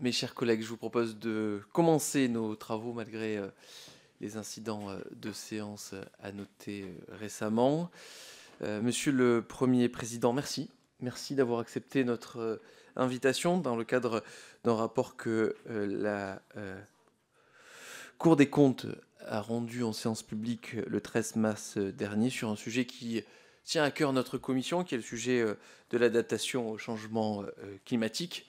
Mes chers collègues, je vous propose de commencer nos travaux malgré les incidents de séance à noter récemment. Monsieur le Premier Président, merci. Merci d'avoir accepté notre invitation dans le cadre d'un rapport que la Cour des comptes a rendu en séance publique le 13 mars dernier sur un sujet qui tient à cœur notre commission, qui est le sujet de l'adaptation au changement climatique.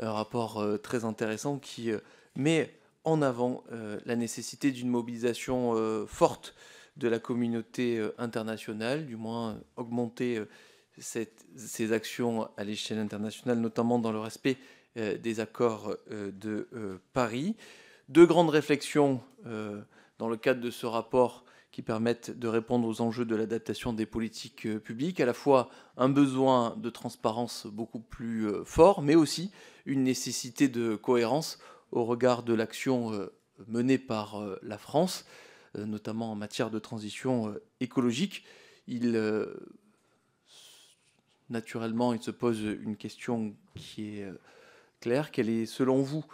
Un rapport très intéressant qui met en avant la nécessité d'une mobilisation forte de la communauté internationale, du moins augmenter ces actions à l'échelle internationale, notamment dans le respect des accords de Paris. Deux grandes réflexions dans le cadre de ce rapport qui permettent de répondre aux enjeux de l'adaptation des politiques publiques, à la fois un besoin de transparence beaucoup plus fort, mais aussi une nécessité de cohérence au regard de l'action menée par la France, notamment en matière de transition écologique. Naturellement, il se pose une question qui est claire. Quelle est, selon vous,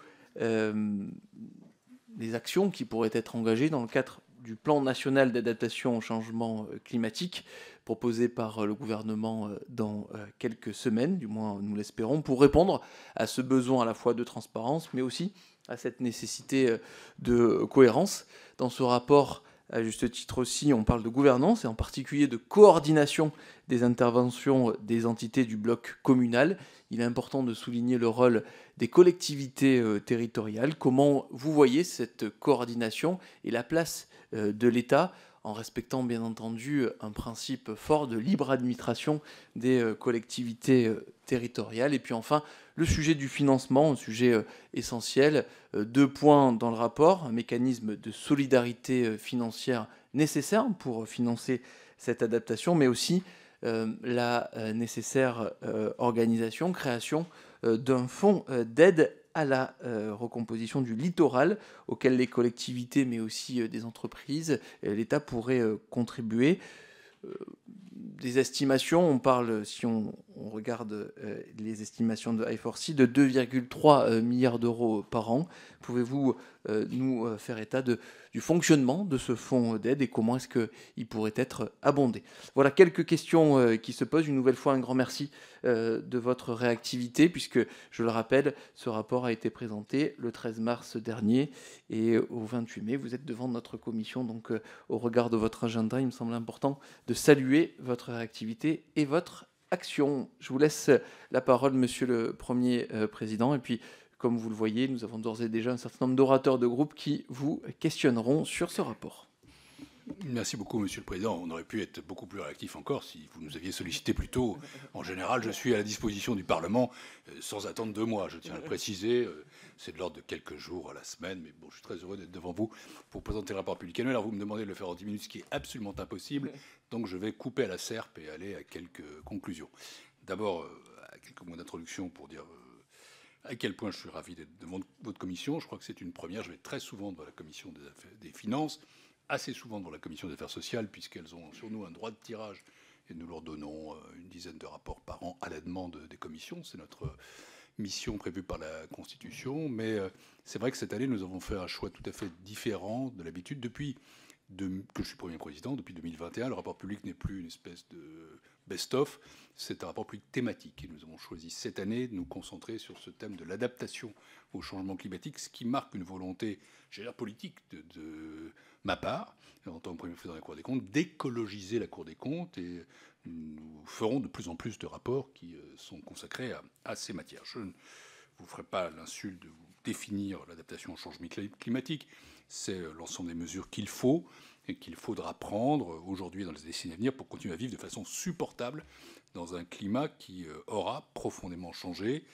les actions qui pourraient être engagées dans le cadre du plan national d'adaptation au changement climatique proposé par le gouvernement dans quelques semaines, du moins nous l'espérons, pour répondre à ce besoin à la fois de transparence, mais aussi à cette nécessité de cohérence. Dans ce rapport, à juste titre aussi, on parle de gouvernance et en particulier de coordination des interventions des entités du bloc communal. Il est important de souligner le rôle des collectivités territoriales. Comment vous voyez cette coordination et la place de l'État en respectant bien entendu un principe fort de libre administration des collectivités territoriales. Et puis enfin, le sujet du financement, un sujet essentiel. Deux points dans le rapport: un mécanisme de solidarité financière nécessaire pour financer cette adaptation, mais aussi la nécessaire organisation, création d'un fonds d'aide à la recomposition du littoral auquel les collectivités, mais aussi des entreprises, l'État pourrait contribuer. Des estimations, on parle, si on regarde les estimations de I4C, de 2,3 milliards d'euros par an. Pouvez-vous nous faire état du fonctionnement de ce fonds d'aide et comment est-ce qu'il pourrait être abondé? Voilà quelques questions qui se posent. Une nouvelle fois, un grand merci de votre réactivité, puisque, je le rappelle, ce rapport a été présenté le 13 mars dernier et au 28 mai, vous êtes devant notre commission. Donc, au regard de votre agenda, il me semble important de saluer votre réactivité et votre action. Je vous laisse la parole, Monsieur le Premier Président. Et puis, comme vous le voyez, nous avons d'ores et déjà un certain nombre d'orateurs de groupe qui vous questionneront sur ce rapport. Merci beaucoup, Monsieur le Président. On aurait pu être beaucoup plus réactif encore si vous nous aviez sollicité plus tôt. En général, je suis à la disposition du Parlement sans attendre 2 mois. Je tiens à le préciser. C'est de l'ordre de quelques jours à la semaine. Mais bon, je suis très heureux d'être devant vous pour présenter le rapport public annuel. Alors, vous me demandez de le faire en 10 minutes, ce qui est absolument impossible. Donc, je vais couper à la serpe et aller à quelques conclusions. D'abord, à quelques mots d'introduction pour dire à quel point je suis ravi d'être devant votre commission. Je crois que c'est une première. Je vais très souvent devant la commission des finances, assez souvent dans la commission des affaires sociales, puisqu'elles ont sur nous un droit de tirage et nous leur donnons une dizaine de rapports par an à la demande des commissions. C'est notre mission prévue par la Constitution. Mais c'est vrai que cette année, nous avons fait un choix tout à fait différent de l'habitude. Depuis que je suis Premier Président, depuis 2021, le rapport public n'est plus une espèce de best-of, c'est un rapport public thématique. Et nous avons choisi cette année de nous concentrer sur ce thème de l'adaptation au changement climatique, ce qui marque une volonté, j'allais dire politique, de ma part, en tant que Premier Président de la Cour des comptes, d'écologiser la Cour des comptes. Et nous ferons de plus en plus de rapports qui sont consacrés à ces matières. Je ne vous ferai pas l'insulte de vous définir l'adaptation au changement climatique. C'est l'ensemble des mesures qu'il faut et qu'il faudra prendre aujourd'hui et dans les décennies à venir pour continuer à vivre de façon supportable dans un climat qui aura profondément changé.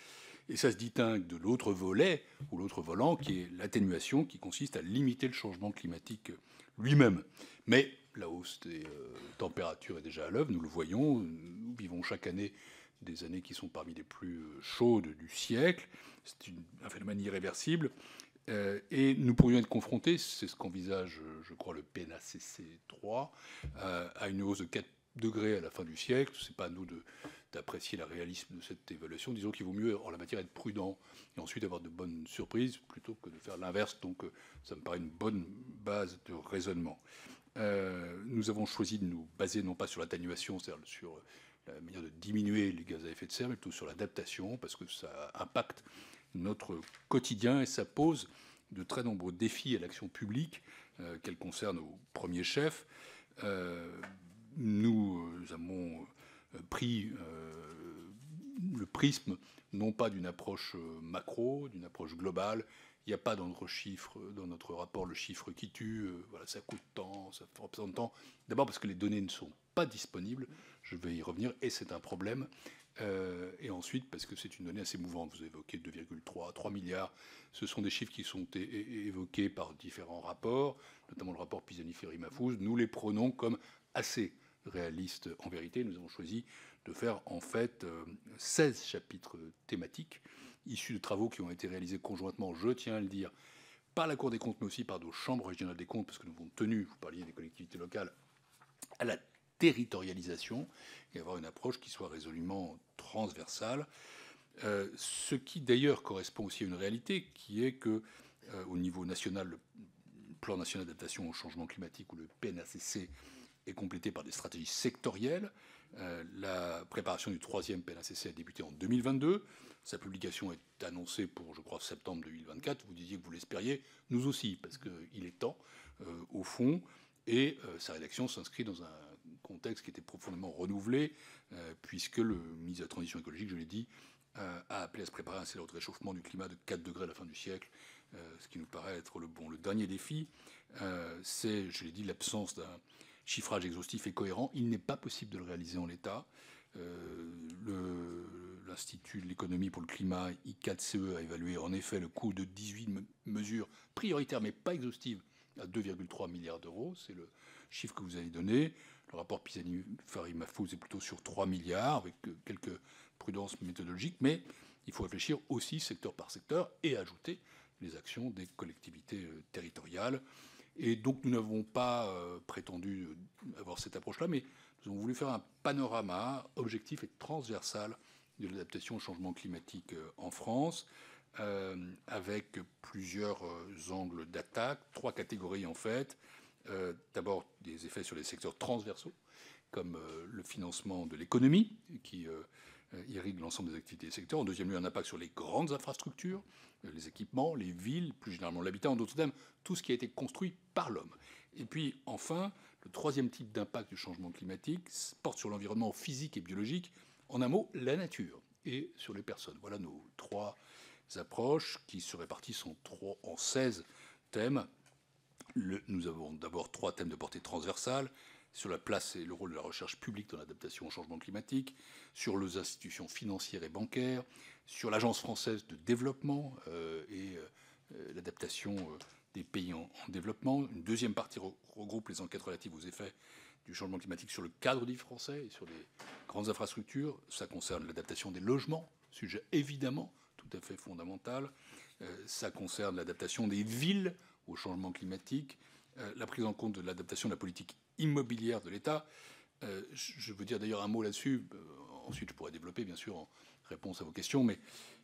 Et ça se distingue de l'autre volet ou l'autre volant qui est l'atténuation, qui consiste à limiter le changement climatique lui-même. Mais la hausse des températures est déjà à l'œuvre, nous le voyons. Nous vivons chaque année des années qui sont parmi les plus chaudes du siècle. C'est un phénomène irréversible. Et nous pourrions être confrontés, c'est ce qu'envisage, je crois, le PNACC 3, à une hausse de 4 degrés à la fin du siècle. Ce n'est pas à nous de d'apprécier le réalisme de cette évaluation. Disons qu'il vaut mieux en la matière être prudent et ensuite avoir de bonnes surprises plutôt que de faire l'inverse. Donc ça me paraît une bonne base de raisonnement. Nous avons choisi de nous baser non pas sur l'atténuation, c'est-à-dire sur la manière de diminuer les gaz à effet de serre, mais plutôt sur l'adaptation, parce que ça impacte notre quotidien et ça pose de très nombreux défis à l'action publique qu'elle concerne au premier chef. Nous avons pris le prisme non pas d'une approche macro, d'une approche globale. Il n'y a pas dans notre chiffre, dans notre rapport, le chiffre qui tue. Voilà, ça coûte tant, ça représente tant. D'abord parce que les données ne sont pas disponibles. Je vais y revenir et c'est un problème. Et ensuite parce que c'est une donnée assez mouvante. Vous évoquez 2,3, 3 milliards. Ce sont des chiffres qui sont évoqués par différents rapports, notamment le rapport Pisani-Ferry-Mahfouz. Nous les prenons comme assez réalistes en vérité. Nous avons choisi de faire en fait 16 chapitres thématiques issus de travaux qui ont été réalisés conjointement, je tiens à le dire, par la Cour des comptes, mais aussi par nos chambres régionales des comptes, parce que nous avons tenu, vous parliez des collectivités locales, à la territorialisation et avoir une approche qui soit résolument transversale. Ce qui d'ailleurs correspond aussi à une réalité qui est que au niveau national, le plan national d'adaptation au changement climatique ou le PNACC est complété par des stratégies sectorielles. La préparation du troisième PNACC a débuté en 2022. Sa publication est annoncée pour, je crois, septembre 2024. Vous disiez que vous l'espériez, nous aussi, parce qu'il est temps, au fond. Et sa rédaction s'inscrit dans un contexte qui était profondément renouvelé, puisque le ministre de la Transition écologique, je l'ai dit, a appelé à se préparer à un scénario de réchauffement du climat de 4 degrés à la fin du siècle, ce qui nous paraît être le dernier défi. C'est, je l'ai dit, l'absence d'un chiffrage exhaustif et cohérent. Il n'est pas possible de le réaliser en l'état. L'Institut de l'économie pour le climat, I4CE, a évalué en effet le coût de 18 mesures prioritaires, mais pas exhaustives, à 2,3 milliards d'euros. C'est le chiffre que vous avez donné. Le rapport Pisani-Ferry-Mahfouz est plutôt sur 3 milliards, avec quelques prudences méthodologiques, mais il faut réfléchir aussi secteur par secteur et ajouter les actions des collectivités territoriales. Et donc nous n'avons pas prétendu avoir cette approche-là, mais nous avons voulu faire un panorama objectif et transversal de l'adaptation au changement climatique en France, avec plusieurs angles d'attaque, 3 catégories en fait. D'abord des effets sur les secteurs transversaux, comme le financement de l'économie, qui irrigue l'ensemble des activités des secteurs. En deuxième lieu, un impact sur les grandes infrastructures, les équipements, les villes, plus généralement l'habitat, en d'autres termes, tout ce qui a été construit par l'homme. Et puis enfin, le troisième type d'impact du changement climatique porte sur l'environnement physique et biologique, en un mot, la nature, et sur les personnes. Voilà nos 3 approches qui se répartissent en 16 thèmes. Nous avons d'abord 3 thèmes de portée transversale, sur la place et le rôle de la recherche publique dans l'adaptation au changement climatique, sur les institutions financières et bancaires, sur l'Agence française de développement et l'adaptation des pays en développement. Une deuxième partie regroupe les enquêtes relatives aux effets du changement climatique sur le cadre de vie français et sur les grandes infrastructures. Ça concerne l'adaptation des logements, sujet évidemment tout à fait fondamental. Ça concerne l'adaptation des villes au changement climatique, la prise en compte de l'adaptation de la politique immobilière de l'État. Je veux dire d'ailleurs un mot là-dessus. Ensuite, je pourrais développer, bien sûr, en réponse à vos questions. Mais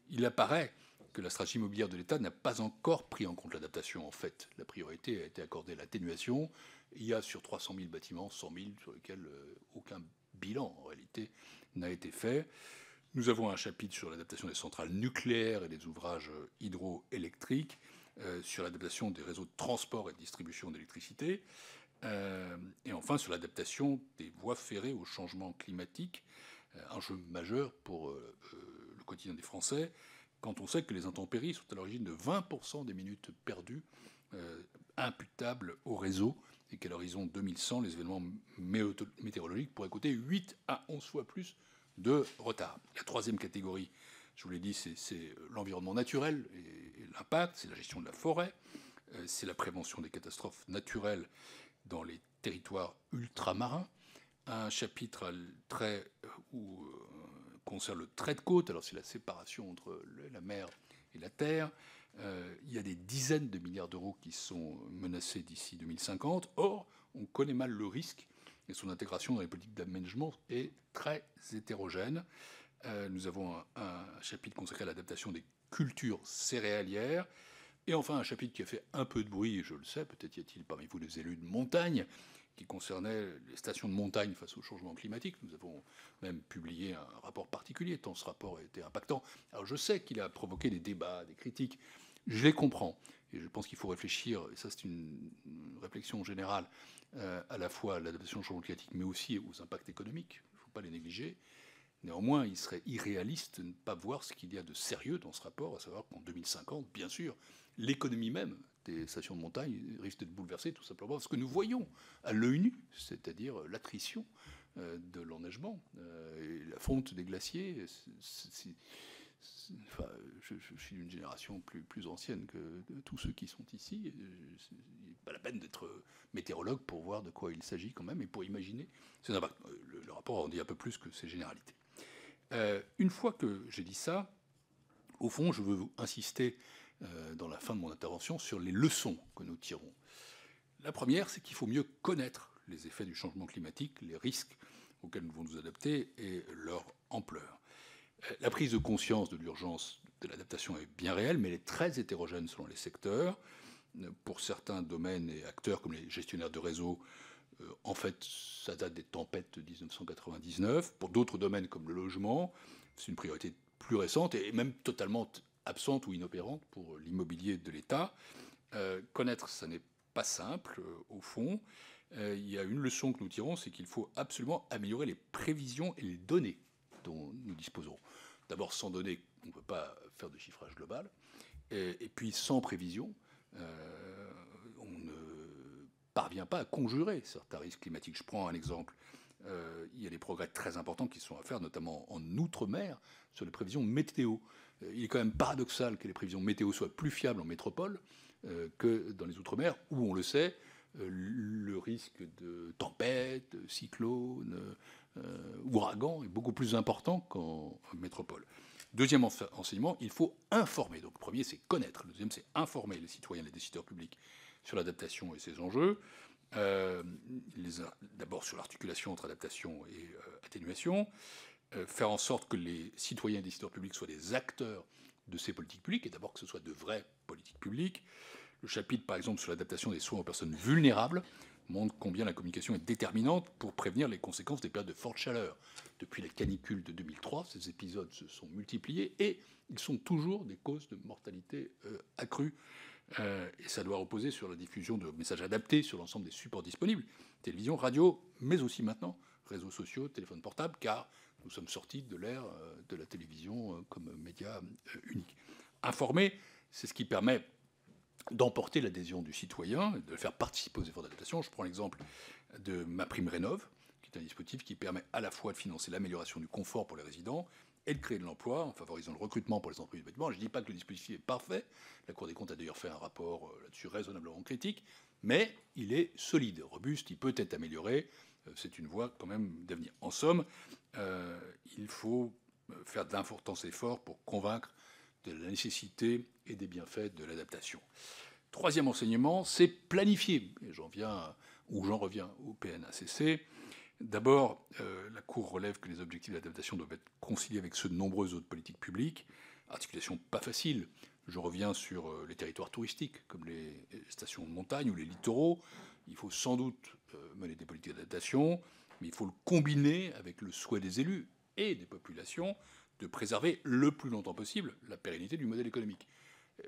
il apparaît que la stratégie immobilière de l'État n'a pas encore pris en compte l'adaptation. En fait, la priorité a été accordée à l'atténuation. Il y a sur 300 000 bâtiments, 100 000 sur lesquels aucun bilan, en réalité, n'a été fait. Nous avons un chapitre sur l'adaptation des centrales nucléaires et des ouvrages hydroélectriques, sur l'adaptation des réseaux de transport et de distribution d'électricité, et enfin sur l'adaptation des voies ferrées au changement climatique, enjeu majeur pour le quotidien des Français, quand on sait que les intempéries sont à l'origine de 20% des minutes perdues imputables au réseau, et qu'à l'horizon 2100, les événements météorologiques pourraient coûter 8 à 11 fois plus de retard. La troisième catégorie, je vous l'ai dit, c'est l'environnement naturel et l'impact, c'est la gestion de la forêt, c'est la prévention des catastrophes naturelles dans les territoires ultramarins. Un chapitre concerne le trait de côte, alors c'est la séparation entre la mer et la terre. Il y a des dizaines de milliards d'euros qui sont menacés d'ici 2050. Or, on connaît mal le risque et son intégration dans les politiques d'aménagement est très hétérogène. Nous avons un chapitre consacré à l'adaptation des cultures céréalières. Et enfin, un chapitre qui a fait un peu de bruit, je le sais, peut-être y a-t-il parmi vous des élus de montagne, qui concernait les stations de montagne face au changement climatique. Nous avons même publié un rapport particulier, tant ce rapport a été impactant. Alors je sais qu'il a provoqué des débats, des critiques, je les comprends. Et je pense qu'il faut réfléchir, et ça c'est une réflexion générale, à la fois à l'adaptation au changement climatique, mais aussi aux impacts économiques. Il ne faut pas les négliger. Néanmoins, il serait irréaliste de ne pas voir ce qu'il y a de sérieux dans ce rapport, à savoir qu'en 2050, bien sûr, l'économie même des stations de montagne risque d'être bouleversée tout simplement parce que nous voyons à l'œil nu, c'est-à-dire l'attrition de l'enneigement, et la fonte des glaciers. Enfin, je suis d'une génération plus ancienne que tous ceux qui sont ici. Il n'est pas la peine d'être météorologue pour voir de quoi il s'agit quand même et pour imaginer ces impacts. Le rapport en dit un peu plus que ces généralités. Une fois que j'ai dit ça, au fond, je veux vous insister dans la fin de mon intervention sur les leçons que nous tirons. La première, c'est qu'il faut mieux connaître les effets du changement climatique, les risques auxquels nous devons nous adapter et leur ampleur. La prise de conscience de l'urgence de l'adaptation est bien réelle, mais elle est très hétérogène selon les secteurs. Pour certains domaines et acteurs, comme les gestionnaires de réseau, en fait, ça date des tempêtes de 1999. Pour d'autres domaines, comme le logement, c'est une priorité plus récente et même totalement absente ou inopérante pour l'immobilier de l'État. Connaître, ça n'est pas simple, au fond. Il y a une leçon que nous tirons, c'est qu'il faut absolument améliorer les prévisions et les données dont nous disposons. D'abord, sans données, on ne peut pas faire de chiffrage global. Et puis, sans prévision, on ne parvient pas à conjurer certains risques climatiques. Je prends un exemple. Il y a des progrès très importants qui sont à faire, notamment en Outre-mer, sur les prévisions météo. Il est quand même paradoxal que les prévisions météo soient plus fiables en métropole que dans les Outre-mer, où, on le sait, le risque de tempête, de cyclone, ouragan est beaucoup plus important qu'en métropole. Deuxième enseignement, il faut informer. Donc, le premier, c'est connaître. Le deuxième, c'est informer les citoyens, les décideurs publics sur l'adaptation et ses enjeux. D'abord sur l'articulation entre adaptation et atténuation. Faire en sorte que les citoyens et décideurs publics soient des acteurs de ces politiques publiques, et d'abord que ce soit de vraies politiques publiques. Le chapitre, par exemple, sur l'adaptation des soins aux personnes vulnérables montre combien la communication est déterminante pour prévenir les conséquences des périodes de forte chaleur. Depuis la canicule de 2003, ces épisodes se sont multipliés et ils sont toujours des causes de mortalité accrue. Et ça doit reposer sur la diffusion de messages adaptés sur l'ensemble des supports disponibles, télévision, radio, mais aussi maintenant réseaux sociaux, téléphones portables, car nous sommes sortis de l'ère de la télévision comme média unique. Informer, c'est ce qui permet d'emporter l'adhésion du citoyen, de le faire participer aux efforts d'adaptation. Je prends l'exemple de MaPrimeRénov', qui est un dispositif qui permet à la fois de financer l'amélioration du confort pour les résidents et de créer de l'emploi en favorisant le recrutement pour les entreprises du bâtiment. Je ne dis pas que le dispositif est parfait. La Cour des comptes a d'ailleurs fait un rapport là-dessus raisonnablement critique, mais il est solide, robuste, il peut être amélioré. C'est une voie quand même d'avenir. En somme, il faut faire d'importants efforts pour convaincre de la nécessité et des bienfaits de l'adaptation. Troisième enseignement, c'est planifier. Et j'en reviens au PNACC. D'abord, la Cour relève que les objectifs d'adaptation doivent être conciliés avec ceux de nombreuses autres politiques publiques. Articulation pas facile. Je reviens sur les territoires touristiques, comme les stations de montagne ou les littoraux. Il faut sans doute mener des politiques d'adaptation, mais il faut le combiner avec le souhait des élus et des populations de préserver le plus longtemps possible la pérennité du modèle économique.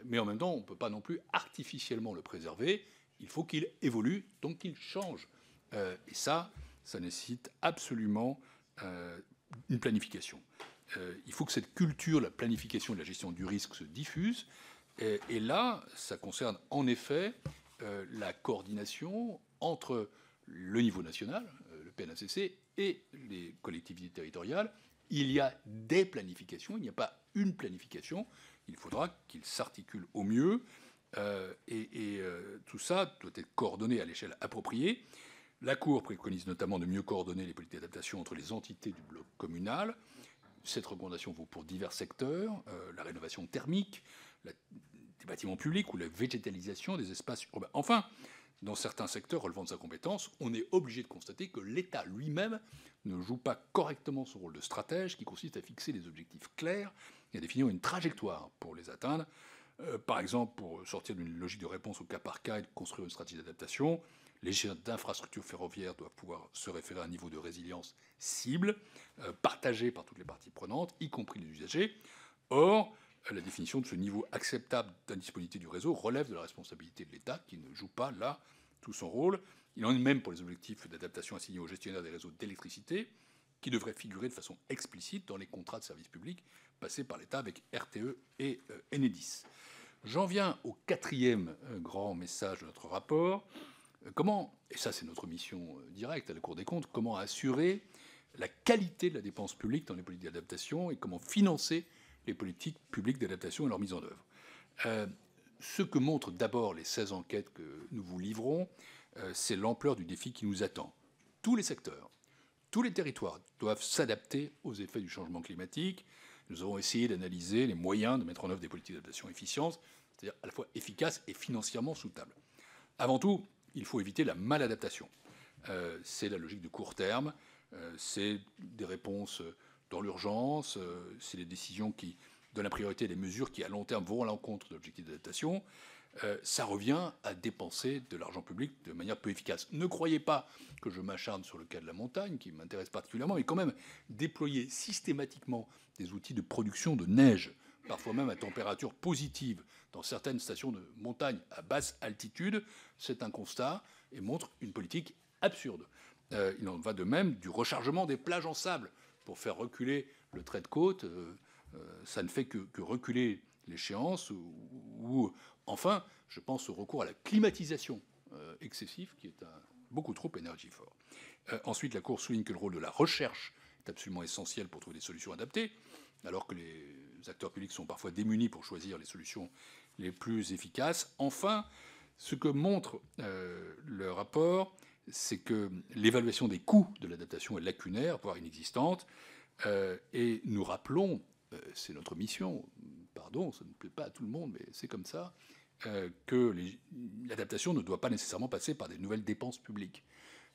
Mais en même temps, on ne peut pas non plus artificiellement le préserver. Il faut qu'il évolue, donc qu'il change. Et ça nécessite absolument une planification. Il faut que cette culture, la planification et la gestion du risque se diffuse. Et là, ça concerne en effet la coordination entre le niveau national, le PNACC, et les collectivités territoriales. Il y a des planifications, il n'y a pas une planification. Il faudra qu'ils s'articulent au mieux. Tout ça doit être coordonné à l'échelle appropriée. La Cour préconise notamment de mieux coordonner les politiques d'adaptation entre les entités du bloc communal. Cette recommandation vaut pour divers secteurs, la rénovation thermique, des bâtiments publics ou la végétalisation des espaces urbains. Enfin, dans certains secteurs relevant de sa compétence, on est obligé de constater que l'État lui-même ne joue pas correctement son rôle de stratège, qui consiste à fixer des objectifs clairs et à définir une trajectoire pour les atteindre. Par exemple, pour sortir d'une logique de réponse au cas par cas et de construire une stratégie d'adaptation, les gestionnaires d'infrastructures ferroviaires doivent pouvoir se référer à un niveau de résilience cible, partagé par toutes les parties prenantes, y compris les usagers. Or, la définition de ce niveau acceptable d'indisponibilité du réseau relève de la responsabilité de l'État, qui ne joue pas là tout son rôle. Il en est même pour les objectifs d'adaptation assignés aux gestionnaires des réseaux d'électricité, qui devraient figurer de façon explicite dans les contrats de service public passés par l'État avec RTE et Enedis. J'en viens au quatrième grand message de notre rapport. Comment, et ça c'est notre mission directe à la Cour des comptes, comment assurer la qualité de la dépense publique dans les politiques d'adaptation et comment financer les politiques publiques d'adaptation et leur mise en œuvre. Ce que montrent d'abord les 16 enquêtes que nous vous livrons, c'est l'ampleur du défi qui nous attend. Tous les secteurs, tous les territoires doivent s'adapter aux effets du changement climatique. Nous avons essayé d'analyser les moyens de mettre en œuvre des politiques d'adaptation efficientes, c'est-à-dire à la fois efficaces et financièrement soutenables. Avant tout, il faut éviter la maladaptation. C'est la logique de court terme, c'est des réponses dans l'urgence, c'est des décisions qui donnent la priorité à des mesures qui, à long terme, vont à l'encontre de l'objectif d'adaptation. Ça revient à dépenser de l'argent public de manière peu efficace. Ne croyez pas que je m'acharne sur le cas de la montagne, qui m'intéresse particulièrement, mais quand même, déployer systématiquement des outils de production de neige, parfois même à température positive, dans certaines stations de montagne à basse altitude, c'est un constat et montre une politique absurde. Il en va de même du rechargement des plages en sable pour faire reculer le trait de côte. Ça ne fait que reculer l'échéance. Ou enfin, je pense au recours à la climatisation excessif, qui est beaucoup trop énergivore. Ensuite, la Cour souligne que le rôle de la recherche est absolument essentiel pour trouver des solutions adaptées, alors que les acteurs publics sont parfois démunis pour choisir les solutions les plus efficaces. Enfin, ce que montre le rapport, c'est que l'évaluation des coûts de l'adaptation est lacunaire, voire inexistante. Et nous rappelons, c'est notre mission, pardon, ça ne plaît pas à tout le monde, mais c'est comme ça, que l'adaptation ne doit pas nécessairement passer par des nouvelles dépenses publiques.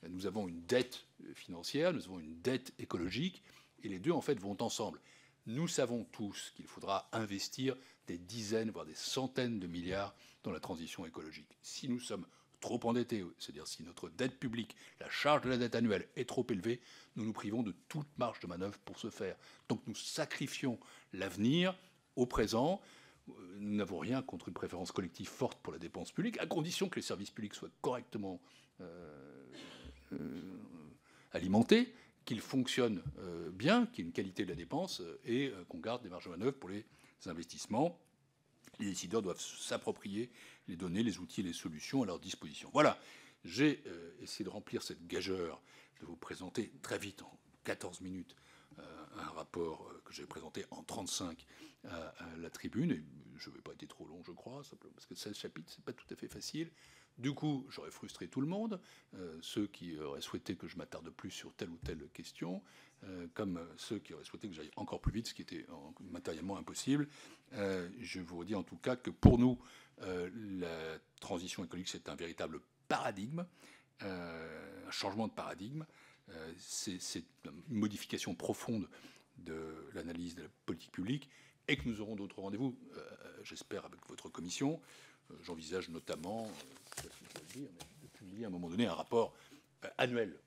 Nous avons une dette financière, nous avons une dette écologique, et les deux, en fait, vont ensemble. Nous savons tous qu'il faudra investir des dizaines, voire des centaines de milliards dans la transition écologique. Si nous sommes trop endettés, c'est-à-dire si notre dette publique, la charge de la dette annuelle est trop élevée, nous nous privons de toute marge de manœuvre pour ce faire. Donc nous sacrifions l'avenir au présent. Nous n'avons rien contre une préférence collective forte pour la dépense publique, à condition que les services publics soient correctement alimentés, qu'ils fonctionnent bien, qu'il y ait une qualité de la dépense et qu'on garde des marges de manœuvre pour les investissements. Les décideurs doivent s'approprier les données, les outils et les solutions à leur disposition. Voilà, j'ai essayé de remplir cette gageure, de vous présenter très vite, en 14 minutes, un rapport que j'ai présenté en 35 à la tribune. Et je ne vais pas être trop long, je crois, parce que 16 chapitres, ce n'est pas tout à fait facile. Du coup, j'aurais frustré tout le monde, ceux qui auraient souhaité que je m'attarde plus sur telle ou telle question, comme ceux qui auraient souhaité que j'aille encore plus vite, ce qui était matériellement impossible. Je vous redis en tout cas que pour nous, la transition écologique, c'est un véritable paradigme, un changement de paradigme. C'est une modification profonde de l'analyse de la politique publique et que nous aurons d'autres rendez-vous, j'espère, avec votre commission. J'envisage notamment, de publier à un moment donné un rapport annuel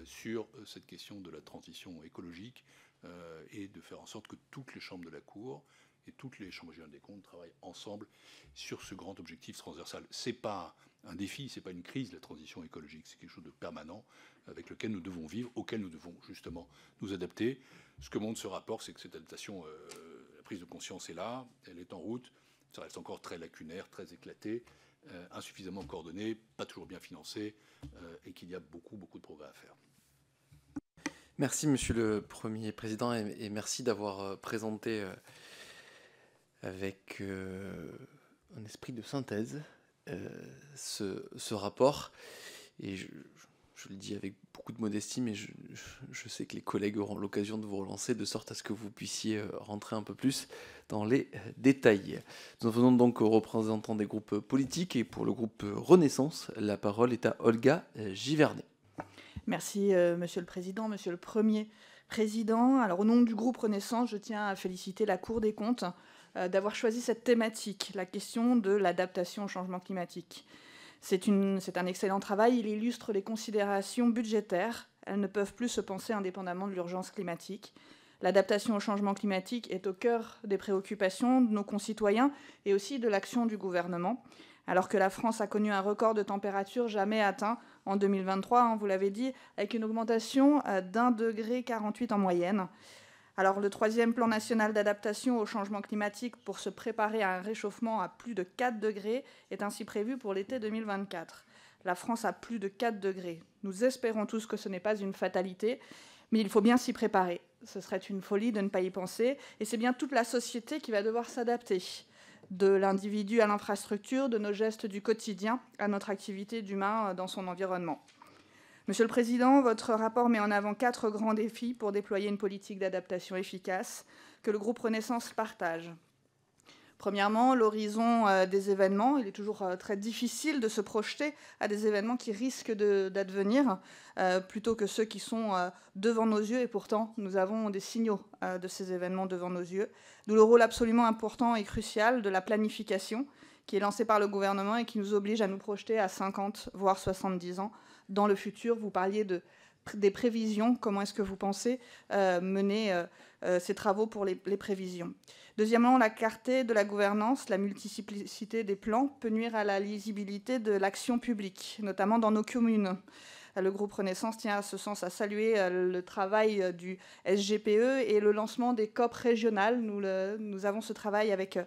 sur cette question de la transition écologique et de faire en sorte que toutes les chambres de la Cour et toutes les chambres régionales des comptes travaillent ensemble sur ce grand objectif transversal. Ce n'est pas un défi, ce n'est pas une crise, la transition écologique, c'est quelque chose de permanent avec lequel nous devons vivre, auquel nous devons justement nous adapter. Ce que montre ce rapport, c'est que cette adaptation, la prise de conscience est là, elle est en route, ça reste encore très lacunaire, très éclaté, insuffisamment coordonné, pas toujours bien financé, et qu'il y a beaucoup de progrès à faire. Merci, Monsieur le Premier Président, et merci d'avoir présenté avec un esprit de synthèse ce rapport. Et Je le dis avec beaucoup de modestie, mais je sais que les collègues auront l'occasion de vous relancer, de sorte à ce que vous puissiez rentrer un peu plus dans les détails. Nous en venons donc aux représentants des groupes politiques, et pour le groupe Renaissance, la parole est à Olga Givernet. Merci, Monsieur le Président, Monsieur le Premier Président. Alors, au nom du groupe Renaissance, je tiens à féliciter la Cour des comptes d'avoir choisi cette thématique, la question de l'adaptation au changement climatique. C'est un excellent travail, il illustre les considérations budgétaires. Elles ne peuvent plus se penser indépendamment de l'urgence climatique. L'adaptation au changement climatique est au cœur des préoccupations de nos concitoyens et aussi de l'action du gouvernement. Alors que la France a connu un record de température jamais atteint en 2023, vous l'avez dit, avec une augmentation d'1,48 degré en moyenne. Alors, le 3e plan national d'adaptation au changement climatique pour se préparer à un réchauffement à plus de 4 degrés est ainsi prévu pour l'été 2024. La France a plus de 4 degrés. Nous espérons tous que ce n'est pas une fatalité, mais il faut bien s'y préparer. Ce serait une folie de ne pas y penser, et c'est bien toute la société qui va devoir s'adapter. De l'individu à l'infrastructure, de nos gestes du quotidien à notre activité d'humain dans son environnement. Monsieur le Président, votre rapport met en avant 4 grands défis pour déployer une politique d'adaptation efficace que le groupe Renaissance partage. Premièrement, l'horizon des événements. Il est toujours très difficile de se projeter à des événements qui risquent d'advenir plutôt que ceux qui sont devant nos yeux. Et pourtant, nous avons des signaux de ces événements devant nos yeux. D'où le rôle absolument important et crucial de la planification qui est lancée par le gouvernement et qui nous oblige à nous projeter à 50, voire 70 ans dans le futur. Vous parliez des prévisions. Comment est-ce que vous pensez mener ces travaux pour les prévisions? Deuxièmement, la clarté de la gouvernance, la multiplicité des plans peut nuire à la lisibilité de l'action publique, notamment dans nos communes. Le groupe Renaissance tient à ce sens à saluer le travail du SGPE et le lancement des COP régionales. Nous avons ce travail avec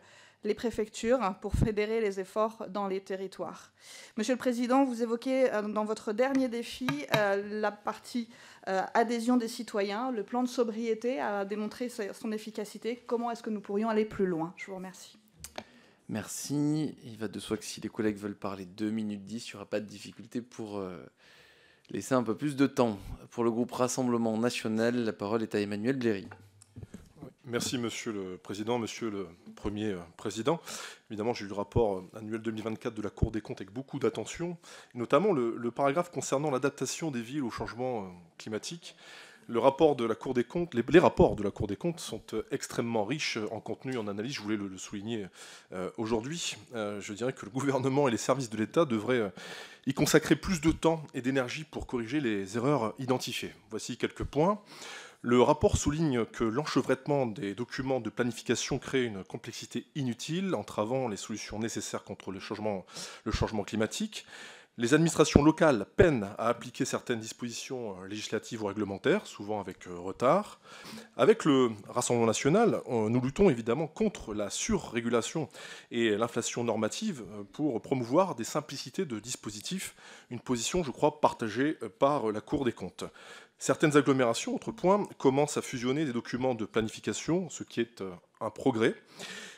les préfectures pour fédérer les efforts dans les territoires. Monsieur le Président, vous évoquez dans votre dernier défi la partie adhésion des citoyens. Le plan de sobriété a démontré son efficacité. Comment est-ce que nous pourrions aller plus loin? Je vous remercie. Merci. Il va de soi que si les collègues veulent parler 2 minutes 10, il n'y aura pas de difficulté pour laisser un peu plus de temps. Pour le groupe Rassemblement National, la parole est à Emmanuel Bléry. Merci Monsieur le Président, Monsieur le Premier Président. Évidemment, j'ai eu le rapport annuel 2024 de la Cour des comptes avec beaucoup d'attention, notamment le paragraphe concernant l'adaptation des villes au changement climatique. Le rapport de la Cour des comptes, les rapports de la Cour des comptes sont extrêmement riches en contenu, en analyse. Je voulais le souligner aujourd'hui. Je dirais que le gouvernement et les services de l'État devraient y consacrer plus de temps et d'énergie pour corriger les erreurs identifiées. Voici quelques points. Le rapport souligne que l'enchevêtrement des documents de planification crée une complexité inutile, entravant les solutions nécessaires contre le changement climatique. Les administrations locales peinent à appliquer certaines dispositions législatives ou réglementaires, souvent avec retard. Avec le Rassemblement national, nous luttons évidemment contre la surrégulation et l'inflation normative pour promouvoir des simplicités de dispositifs, une position, je crois, partagée par la Cour des comptes. Certaines agglomérations, autre point, commencent à fusionner des documents de planification, ce qui est un progrès.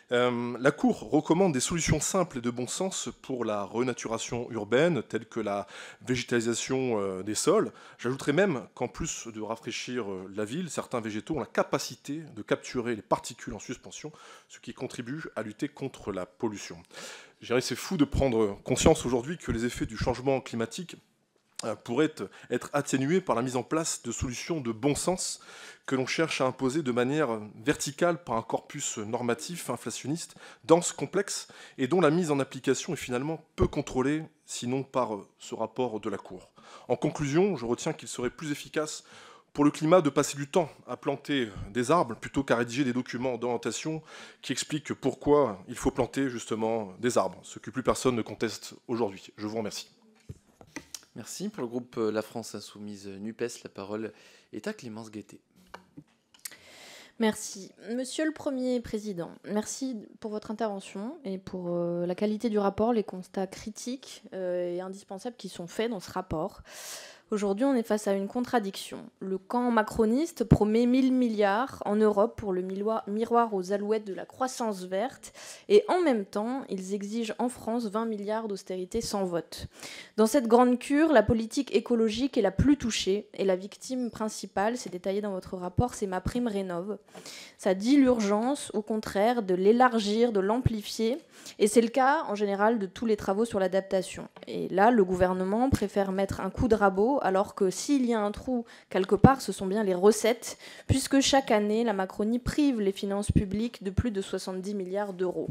La Cour recommande des solutions simples et de bon sens pour la renaturation urbaine, telles que la végétalisation des sols. J'ajouterais même qu'en plus de rafraîchir la ville, certains végétaux ont la capacité de capturer les particules en suspension, ce qui contribue à lutter contre la pollution. Je dirais que c'est fou de prendre conscience aujourd'hui que les effets du changement climatique pourrait être atténué par la mise en place de solutions de bon sens que l'on cherche à imposer de manière verticale par un corpus normatif inflationniste, dense, complexe, et dont la mise en application est finalement peu contrôlée, sinon par ce rapport de la Cour. En conclusion, je retiens qu'il serait plus efficace pour le climat de passer du temps à planter des arbres plutôt qu'à rédiger des documents d'orientation qui expliquent pourquoi il faut planter justement des arbres, ce que plus personne ne conteste aujourd'hui. Je vous remercie. Merci. Pour le groupe La France Insoumise NUPES, la parole est à Clémence Guettet. Merci. Monsieur le Premier Président, merci pour votre intervention et pour la qualité du rapport, les constats critiques et indispensables qui sont faits dans ce rapport. Aujourd'hui, on est face à une contradiction. Le camp macroniste promet 1000 milliards en Europe pour le miroir aux alouettes de la croissance verte, et en même temps, ils exigent en France 20 milliards d'austérité sans vote. Dans cette grande cure, la politique écologique est la plus touchée, et la victime principale, c'est détaillé dans votre rapport, c'est MaPrimeRénov'. Ça dit l'urgence, au contraire, de l'élargir, de l'amplifier, et c'est le cas, en général, de tous les travaux sur l'adaptation. Et là, le gouvernement préfère mettre un coup de rabot, alors que s'il y a un trou quelque part, ce sont bien les recettes, puisque chaque année, la Macronie prive les finances publiques de plus de 70 milliards d'euros.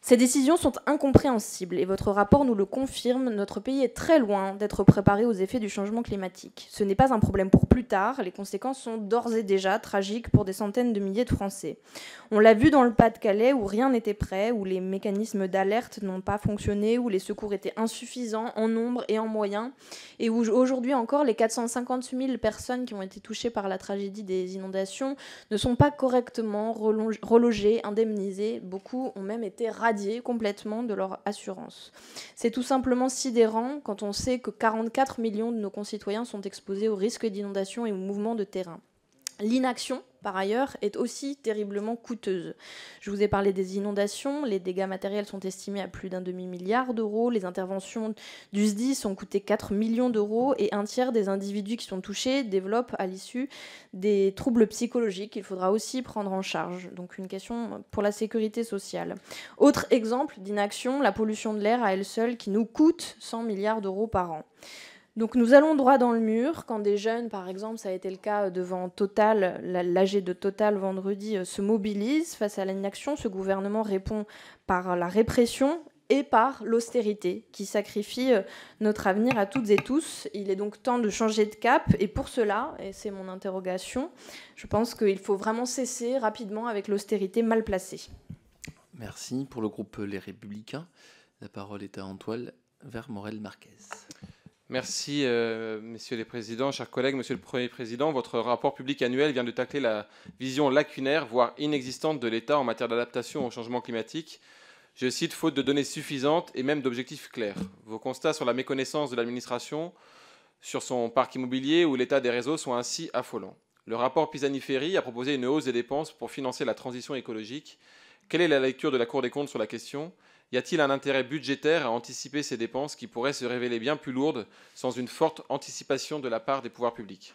Ces décisions sont incompréhensibles et votre rapport nous le confirme, notre pays est très loin d'être préparé aux effets du changement climatique. Ce n'est pas un problème pour plus tard, les conséquences sont d'ores et déjà tragiques pour des centaines de milliers de Français. On l'a vu dans le Pas-de-Calais où rien n'était prêt, où les mécanismes d'alerte n'ont pas fonctionné, où les secours étaient insuffisants en nombre et en moyens, et où aujourd'hui encore les 450 000 personnes qui ont été touchées par la tragédie des inondations ne sont pas correctement relogées, indemnisées, beaucoup ont même été radiés complètement de leur assurance. C'est tout simplement sidérant quand on sait que 44 millions de nos concitoyens sont exposés aux risques d'inondation et aux mouvements de terrain. L'inaction, par ailleurs, est aussi terriblement coûteuse. Je vous ai parlé des inondations, les dégâts matériels sont estimés à plus d'un demi-milliard d'euros, les interventions du SDIS ont coûté 4 millions d'euros et un tiers des individus qui sont touchés développent à l'issue des troubles psychologiques qu'il faudra aussi prendre en charge. Donc une question pour la sécurité sociale. Autre exemple d'inaction, la pollution de l'air à elle seule qui nous coûte 100 milliards d'euros par an. Donc nous allons droit dans le mur quand des jeunes, par exemple, ça a été le cas devant Total, l'AG de Total vendredi, se mobilisent face à l'inaction. Ce gouvernement répond par la répression et par l'austérité qui sacrifie notre avenir à toutes et tous. Il est donc temps de changer de cap et pour cela, et c'est mon interrogation, je pense qu'il faut vraiment cesser rapidement avec l'austérité mal placée. Merci. Pour le groupe Les Républicains, la parole est à Antoine Vermorel-Marquez. Merci, messieurs les présidents, chers collègues, monsieur le Premier Président. Votre rapport public annuel vient de tacler la vision lacunaire, voire inexistante de l'État en matière d'adaptation au changement climatique. Je cite, faute de données suffisantes et même d'objectifs clairs. Vos constats sur la méconnaissance de l'administration, sur son parc immobilier ou l'état des réseaux sont ainsi affolants. Le rapport Pisani-Ferry a proposé une hausse des dépenses pour financer la transition écologique. Quelle est la lecture de la Cour des comptes sur la question ? Y a-t-il un intérêt budgétaire à anticiper ces dépenses qui pourraient se révéler bien plus lourdes sans une forte anticipation de la part des pouvoirs publics ?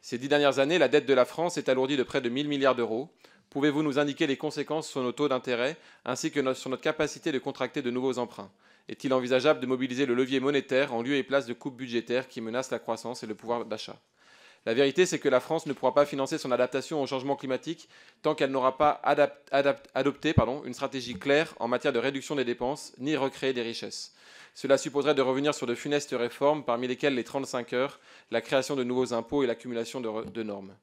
Ces 10 dernières années, la dette de la France est alourdie de près de 1 000 milliards d'euros. Pouvez-vous nous indiquer les conséquences sur nos taux d'intérêt ainsi que sur notre capacité de contracter de nouveaux emprunts ? Est-il envisageable de mobiliser le levier monétaire en lieu et place de coupes budgétaires qui menacent la croissance et le pouvoir d'achat ? La vérité, c'est que la France ne pourra pas financer son adaptation au changement climatique tant qu'elle n'aura pas adopté une stratégie claire en matière de réduction des dépenses, ni recréer des richesses. Cela supposerait de revenir sur de funestes réformes, parmi lesquelles les 35 heures, la création de nouveaux impôts et l'accumulation de normes.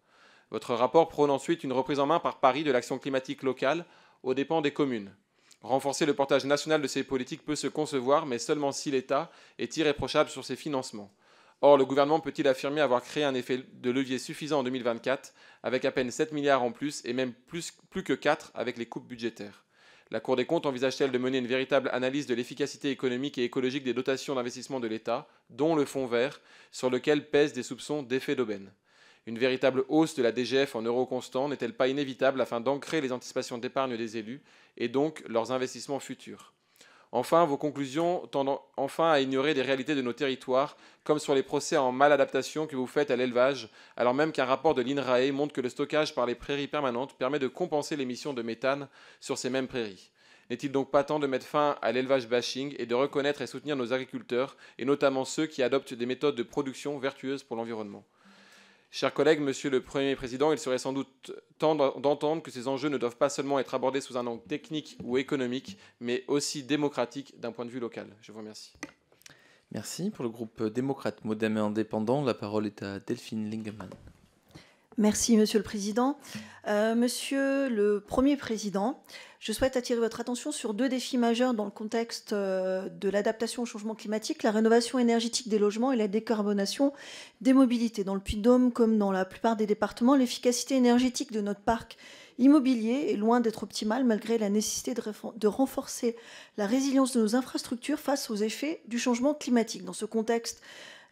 Votre rapport prône ensuite une reprise en main par Paris de l'action climatique locale aux dépens des communes. Renforcer le portage national de ces politiques peut se concevoir, mais seulement si l'État est irréprochable sur ses financements. Or, le gouvernement peut-il affirmer avoir créé un effet de levier suffisant en 2024, avec à peine 7 milliards en plus et même plus que 4 avec les coupes budgétaires ? La Cour des comptes envisage-t-elle de mener une véritable analyse de l'efficacité économique et écologique des dotations d'investissement de l'État, dont le fonds vert, sur lequel pèsent des soupçons d'effet d'aubaine ? Une véritable hausse de la DGF en euros constants n'est-elle pas inévitable afin d'ancrer les anticipations d'épargne des élus et donc leurs investissements futurs ? Enfin, vos conclusions tendent enfin à ignorer des réalités de nos territoires, comme sur les procès en maladaptation que vous faites à l'élevage, alors même qu'un rapport de l'INRAE montre que le stockage par les prairies permanentes permet de compenser l'émission de méthane sur ces mêmes prairies. N'est-il donc pas temps de mettre fin à l'élevage bashing et de reconnaître et soutenir nos agriculteurs, et notamment ceux qui adoptent des méthodes de production vertueuses pour l'environnement ? Chers collègues, monsieur le Premier Président, il serait sans doute temps d'entendre que ces enjeux ne doivent pas seulement être abordés sous un angle technique ou économique, mais aussi démocratique d'un point de vue local. Je vous remercie. Merci. Pour le groupe démocrate, Modem et indépendant, la parole est à Delphine Lingemann. Merci, Monsieur le Président. Monsieur le Premier Président, je souhaite attirer votre attention sur 2 défis majeurs dans le contexte de l'adaptation au changement climatique, la rénovation énergétique des logements et la décarbonation des mobilités. Dans le Puy-de-Dôme, comme dans la plupart des départements, l'efficacité énergétique de notre parc immobilier est loin d'être optimale malgré la nécessité de renforcer la résilience de nos infrastructures face aux effets du changement climatique. Dans ce contexte,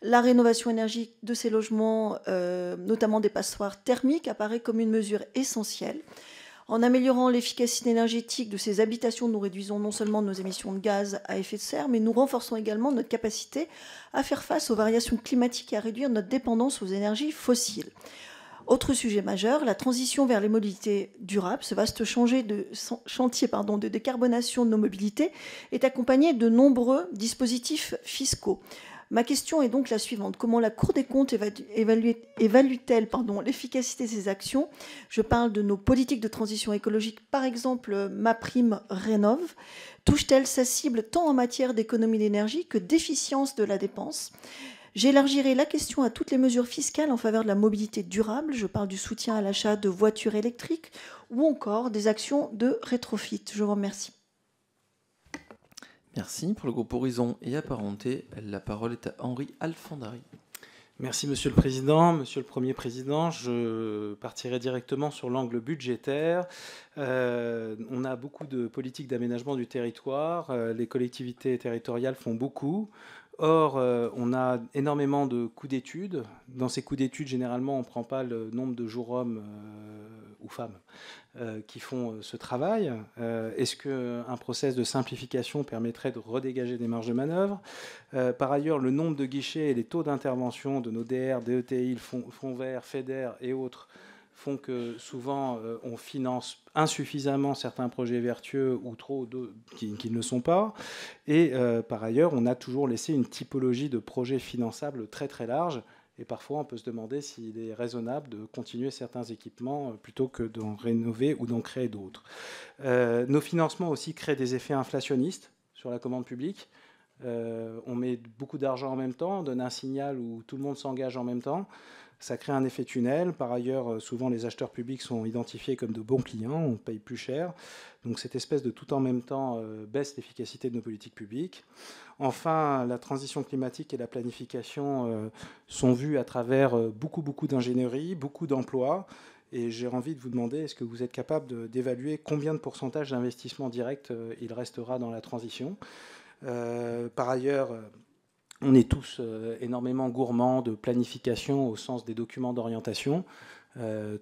La rénovation énergétique de ces logements, notamment des passoires thermiques, apparaît comme une mesure essentielle. En améliorant l'efficacité énergétique de ces habitations, nous réduisons non seulement nos émissions de gaz à effet de serre, mais nous renforçons également notre capacité à faire face aux variations climatiques et à réduire notre dépendance aux énergies fossiles. Autre sujet majeur, la transition vers les mobilités durables, ce vaste chantier de décarbonation de nos mobilités, est accompagné de nombreux dispositifs fiscaux. Ma question est donc la suivante. Comment la Cour des comptes évalue-t-elle l'efficacité de ces actions? Je parle de nos politiques de transition écologique, par exemple MaPrimeRénov'. Touche-t-elle sa cible tant en matière d'économie d'énergie que d'efficience de la dépense? J'élargirai la question à toutes les mesures fiscales en faveur de la mobilité durable. Je parle du soutien à l'achat de voitures électriques ou encore des actions de rétrofit. Je vous remercie. Merci. Pour le groupe Horizon et Apparentés, la parole est à Henri Alfandari. Merci Monsieur le Président. Monsieur le Premier Président, je partirai directement sur l'angle budgétaire. On a beaucoup de politiques d'aménagement du territoire. Les collectivités territoriales font beaucoup. Or, on a énormément de coûts d'études. Dans ces coûts d'études, généralement, on ne prend pas le nombre de jours hommes ou femmes qui font ce travail. Est-ce qu'un process de simplification permettrait de redégager des marges de manœuvre? Par ailleurs, le nombre de guichets et les taux d'intervention de nos DR, DETI, Fonds Vert, FEDER et autres font que souvent on finance insuffisamment certains projets vertueux ou trop qui ne le sont pas. Et par ailleurs, on a toujours laissé une typologie de projets finançables très très large. Et parfois, on peut se demander s'il est raisonnable de continuer certains équipements plutôt que d'en rénover ou d'en créer d'autres. Nos financements aussi créent des effets inflationnistes sur la commande publique. On met beaucoup d'argent en même temps, on donne un signal où tout le monde s'engage en même temps. Ça crée un effet tunnel. Par ailleurs, souvent, les acheteurs publics sont identifiés comme de bons clients. On paye plus cher. Donc, cette espèce de tout en même temps baisse l'efficacité de nos politiques publiques. Enfin, la transition climatique et la planification sont vues à travers beaucoup d'ingénierie, beaucoup d'emplois. Et j'ai envie de vous demander, est-ce que vous êtes capable d'évaluer combien de pourcentage d'investissement direct il restera dans la transition? Par ailleurs, on est tous énormément gourmands de planification au sens des documents d'orientation.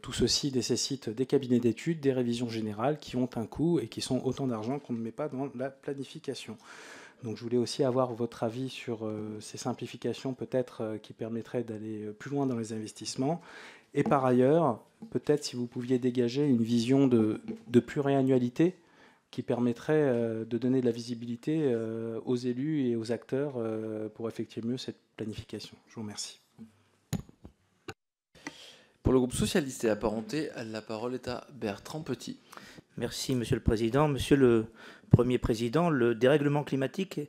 Tout ceci nécessite des cabinets d'études, des révisions générales qui ont un coût et qui sont autant d'argent qu'on ne met pas dans la planification. Donc je voulais aussi avoir votre avis sur ces simplifications peut-être qui permettraient d'aller plus loin dans les investissements. Et par ailleurs, peut-être si vous pouviez dégager une vision de pluriannualité qui permettrait de donner de la visibilité aux élus et aux acteurs pour effectuer mieux cette planification. Je vous remercie. Pour le groupe socialiste et apparenté, la parole est à Bertrand Petit. Merci Monsieur le Président. Monsieur le Premier Président, le dérèglement climatique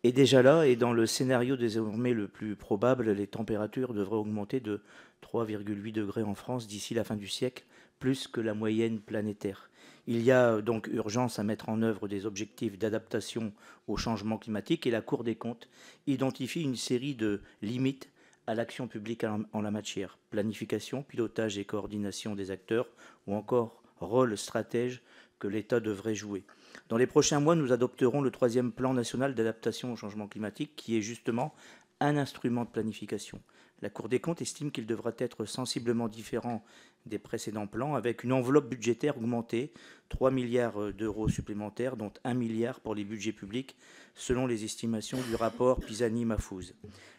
est déjà là et dans le scénario désormais le plus probable, les températures devraient augmenter de 3,8 degrés en France d'ici la fin du siècle, plus que la moyenne planétaire. Il y a donc urgence à mettre en œuvre des objectifs d'adaptation au changement climatique et la Cour des comptes identifie une série de limites à l'action publique en la matière. Planification, pilotage et coordination des acteurs ou encore rôle stratège que l'État devrait jouer. Dans les prochains mois, nous adopterons le 3e plan national d'adaptation au changement climatique qui est justement un instrument de planification. La Cour des comptes estime qu'il devra être sensiblement différent des précédents plans, avec une enveloppe budgétaire augmentée, 3 milliards d'euros supplémentaires, dont 1 milliard pour les budgets publics, selon les estimations du rapport Pisani-Mahfouz.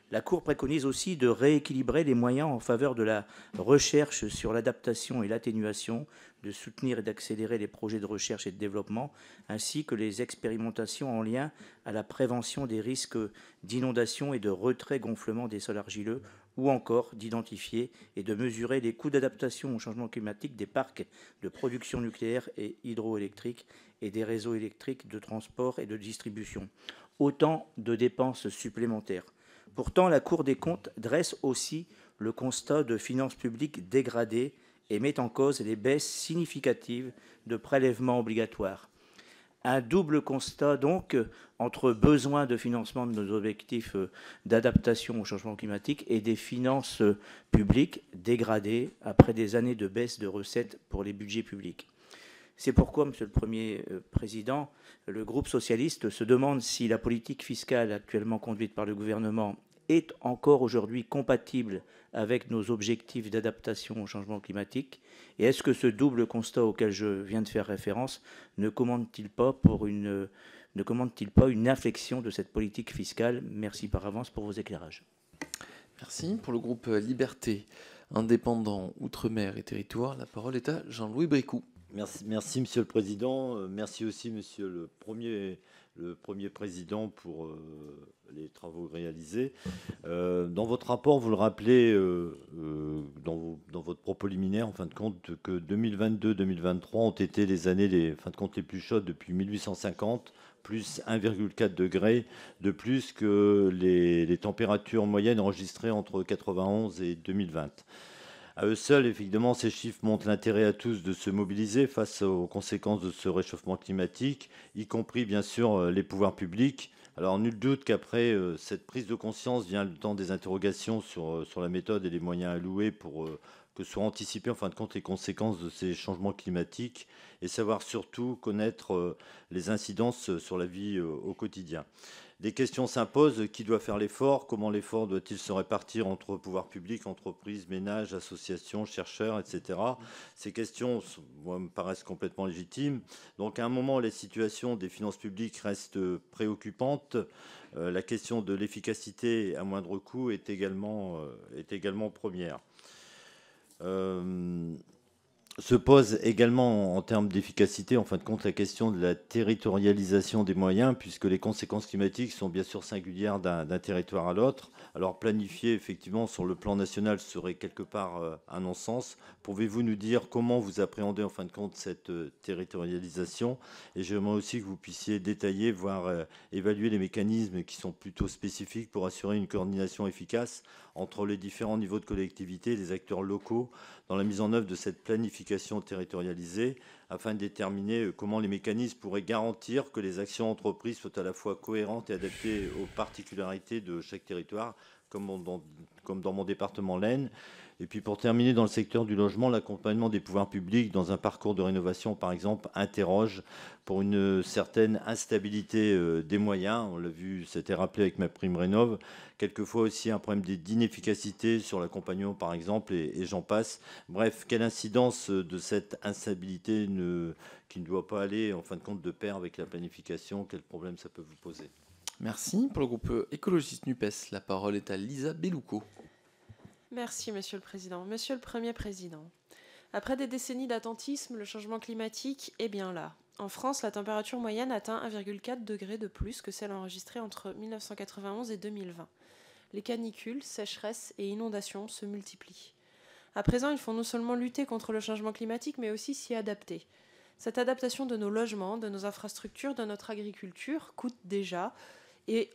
La Cour préconise aussi de rééquilibrer les moyens en faveur de la recherche sur l'adaptation et l'atténuation, de soutenir et d'accélérer les projets de recherche et de développement, ainsi que les expérimentations en lien à la prévention des risques d'inondation et de retrait-gonflement des sols argileux, ou encore d'identifier et de mesurer les coûts d'adaptation au changement climatique des parcs de production nucléaire et hydroélectrique et des réseaux électriques de transport et de distribution. Autant de dépenses supplémentaires. Pourtant, la Cour des comptes dresse aussi le constat de finances publiques dégradées et met en cause les baisses significatives de prélèvements obligatoires. Un double constat donc entre besoin de financement de nos objectifs d'adaptation au changement climatique et des finances publiques dégradées après des années de baisse de recettes pour les budgets publics. C'est pourquoi, Monsieur le Premier Président, le groupe socialiste se demande si la politique fiscale actuellement conduite par le gouvernement est encore aujourd'hui compatible avec nos objectifs d'adaptation au changement climatique? Et est-ce que ce double constat auquel je viens de faire référence ne commande-t-il pas une inflexion de cette politique fiscale? Merci par avance pour vos éclairages. Merci. Pour le groupe Liberté, Indépendants, Outre-mer et Territoires, la parole est à Jean-Louis Bricout. Merci, Monsieur le Président. Merci aussi, Monsieur le Premier Président, pour les travaux réalisés. Dans votre rapport, vous le rappelez, dans votre propos liminaire, en fin de compte, que 2022-2023 ont été les années les plus chaudes depuis 1850, plus 1,4 degré de plus que les températures moyennes enregistrées entre 91 et 2020. À eux seuls, effectivement, ces chiffres montrent l'intérêt à tous de se mobiliser face aux conséquences de ce réchauffement climatique, y compris, bien sûr, les pouvoirs publics. Alors, nul doute qu'après cette prise de conscience vient le temps des interrogations sur la méthode et les moyens alloués pour que soient anticipées, en fin de compte, les conséquences de ces changements climatiques et savoir surtout connaître les incidences sur la vie au quotidien. Des questions s'imposent. Qui doit faire l'effort? Comment l'effort doit-il se répartir entre pouvoirs publics, entreprises, ménages, associations, chercheurs, etc. Ces questions me paraissent complètement légitimes. Donc à un moment, la situation des finances publiques reste préoccupante. La question de l'efficacité à moindre coût est également première. Se pose également en termes d'efficacité, en fin de compte, la question de la territorialisation des moyens, puisque les conséquences climatiques sont bien sûr singulières d'un territoire à l'autre. Alors planifier effectivement sur le plan national serait quelque part un non-sens. Pouvez-vous nous dire comment vous appréhendez en fin de compte cette territorialisation? Et j'aimerais aussi que vous puissiez détailler, voire évaluer les mécanismes qui sont plutôt spécifiques pour assurer une coordination efficace entre les différents niveaux de collectivité et les acteurs locaux dans la mise en œuvre de cette planification territorialisée, afin de déterminer comment les mécanismes pourraient garantir que les actions entreprises soient à la fois cohérentes et adaptées aux particularités de chaque territoire, comme dans mon département l'Aisne. Et puis pour terminer, dans le secteur du logement, l'accompagnement des pouvoirs publics dans un parcours de rénovation, par exemple, interroge pour une certaine instabilité des moyens. On l'a vu, c'était rappelé avec MaPrimeRénov'. Quelquefois aussi un problème d'inefficacité sur l'accompagnement, par exemple, et j'en passe. Bref, quelle incidence de cette instabilité qui ne doit pas aller, en fin de compte, de pair avec la planification? Quel problème ça peut vous poser? Merci. Pour le groupe écologiste NUPES, la parole est à Lisa Bellouco. Merci, Monsieur le Président. Monsieur le Premier Président, après des décennies d'attentisme, le changement climatique est bien là. En France, la température moyenne atteint 1,4 degré de plus que celle enregistrée entre 1991 et 2020. Les canicules, sécheresses et inondations se multiplient. À présent, il faut non seulement lutter contre le changement climatique, mais aussi s'y adapter. Cette adaptation de nos logements, de nos infrastructures, de notre agriculture coûte déjà et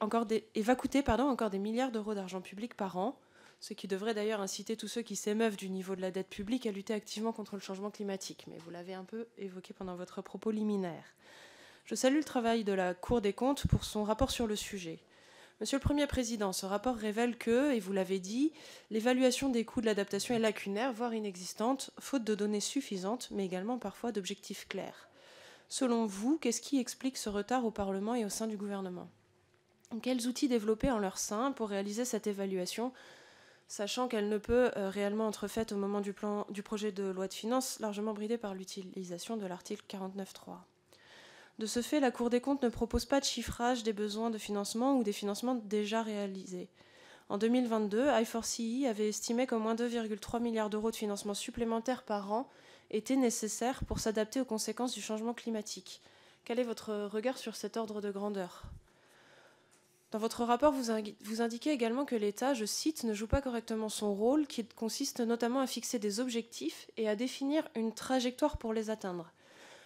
va coûter encore des milliards d'euros d'argent public par an, ce qui devrait d'ailleurs inciter tous ceux qui s'émeuvent du niveau de la dette publique à lutter activement contre le changement climatique. Mais vous l'avez un peu évoqué pendant votre propos liminaire. Je salue le travail de la Cour des comptes pour son rapport sur le sujet. Monsieur le Premier Président, ce rapport révèle que, et vous l'avez dit, l'évaluation des coûts de l'adaptation est lacunaire, voire inexistante, faute de données suffisantes, mais également parfois d'objectifs clairs. Selon vous, qu'est-ce qui explique ce retard au Parlement et au sein du gouvernement? Quels outils développer en leur sein pour réaliser cette évaluation, sachant qu'elle ne peut réellement être faite au moment du projet de loi de finances, largement bridé par l'utilisation de l'article 49.3. De ce fait, la Cour des comptes ne propose pas de chiffrage des besoins de financement ou des financements déjà réalisés. En 2022, I4CE avait estimé qu'au moins 2,3 milliards d'euros de financement supplémentaires par an étaient nécessaires pour s'adapter aux conséquences du changement climatique. Quel est votre regard sur cet ordre de grandeur ? Dans votre rapport, vous indiquez également que l'État, je cite, ne joue pas correctement son rôle, qui consiste notamment à fixer des objectifs et à définir une trajectoire pour les atteindre.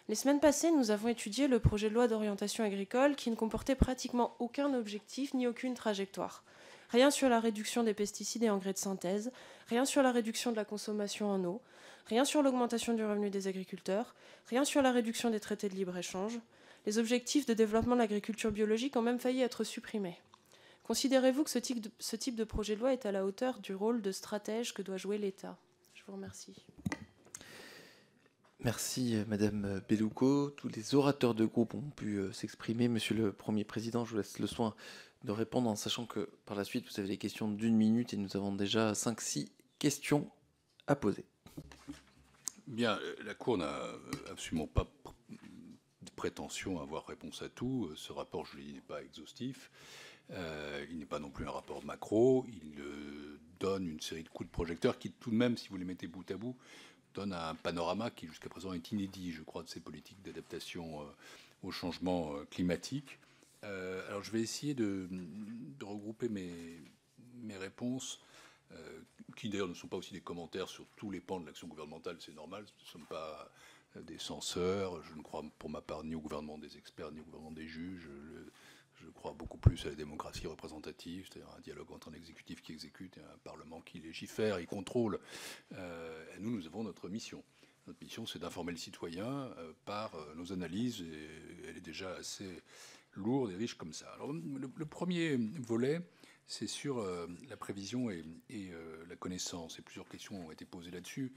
Les semaines passées, nous avons étudié le projet de loi d'orientation agricole qui ne comportait pratiquement aucun objectif ni aucune trajectoire. Rien sur la réduction des pesticides et engrais de synthèse, rien sur la réduction de la consommation en eau, rien sur l'augmentation du revenu des agriculteurs, rien sur la réduction des traités de libre-échange. Les objectifs de développement de l'agriculture biologique ont même failli être supprimés. Considérez-vous que ce type de projet de loi est à la hauteur du rôle de stratège que doit jouer l'État? Je vous remercie. Merci Madame Bellouco. Tous les orateurs de groupe ont pu s'exprimer. Monsieur le Premier Président, je vous laisse le soin de répondre en sachant que par la suite vous avez des questions d'1 minute et nous avons déjà 5-6 questions à poser. Bien, la Cour n'a absolument pas de prétention à avoir réponse à tout. Ce rapport, je l'ai dit, n'est pas exhaustif. Il n'est pas non plus un rapport macro. Il donne une série de coups de projecteur qui, tout de même, si vous les mettez bout à bout, donne un panorama qui, jusqu'à présent, est inédit, je crois, de ces politiques d'adaptation au changement climatique. Alors, je vais essayer de regrouper mes réponses, qui d'ailleurs ne sont pas aussi des commentaires sur tous les pans de l'action gouvernementale, c'est normal, nous ne sommes pas des censeurs, je ne crois pour ma part ni au gouvernement des experts, ni au gouvernement des juges, je crois beaucoup plus à la démocratie représentative, c'est-à-dire un dialogue entre un exécutif qui exécute et un parlement qui légifère et contrôle. Et nous avons notre mission. Notre mission, c'est d'informer le citoyen par nos analyses, et elle est déjà assez lourde et riche comme ça. Alors, le premier volet, c'est sur la prévision et la connaissance. Et plusieurs questions ont été posées là-dessus.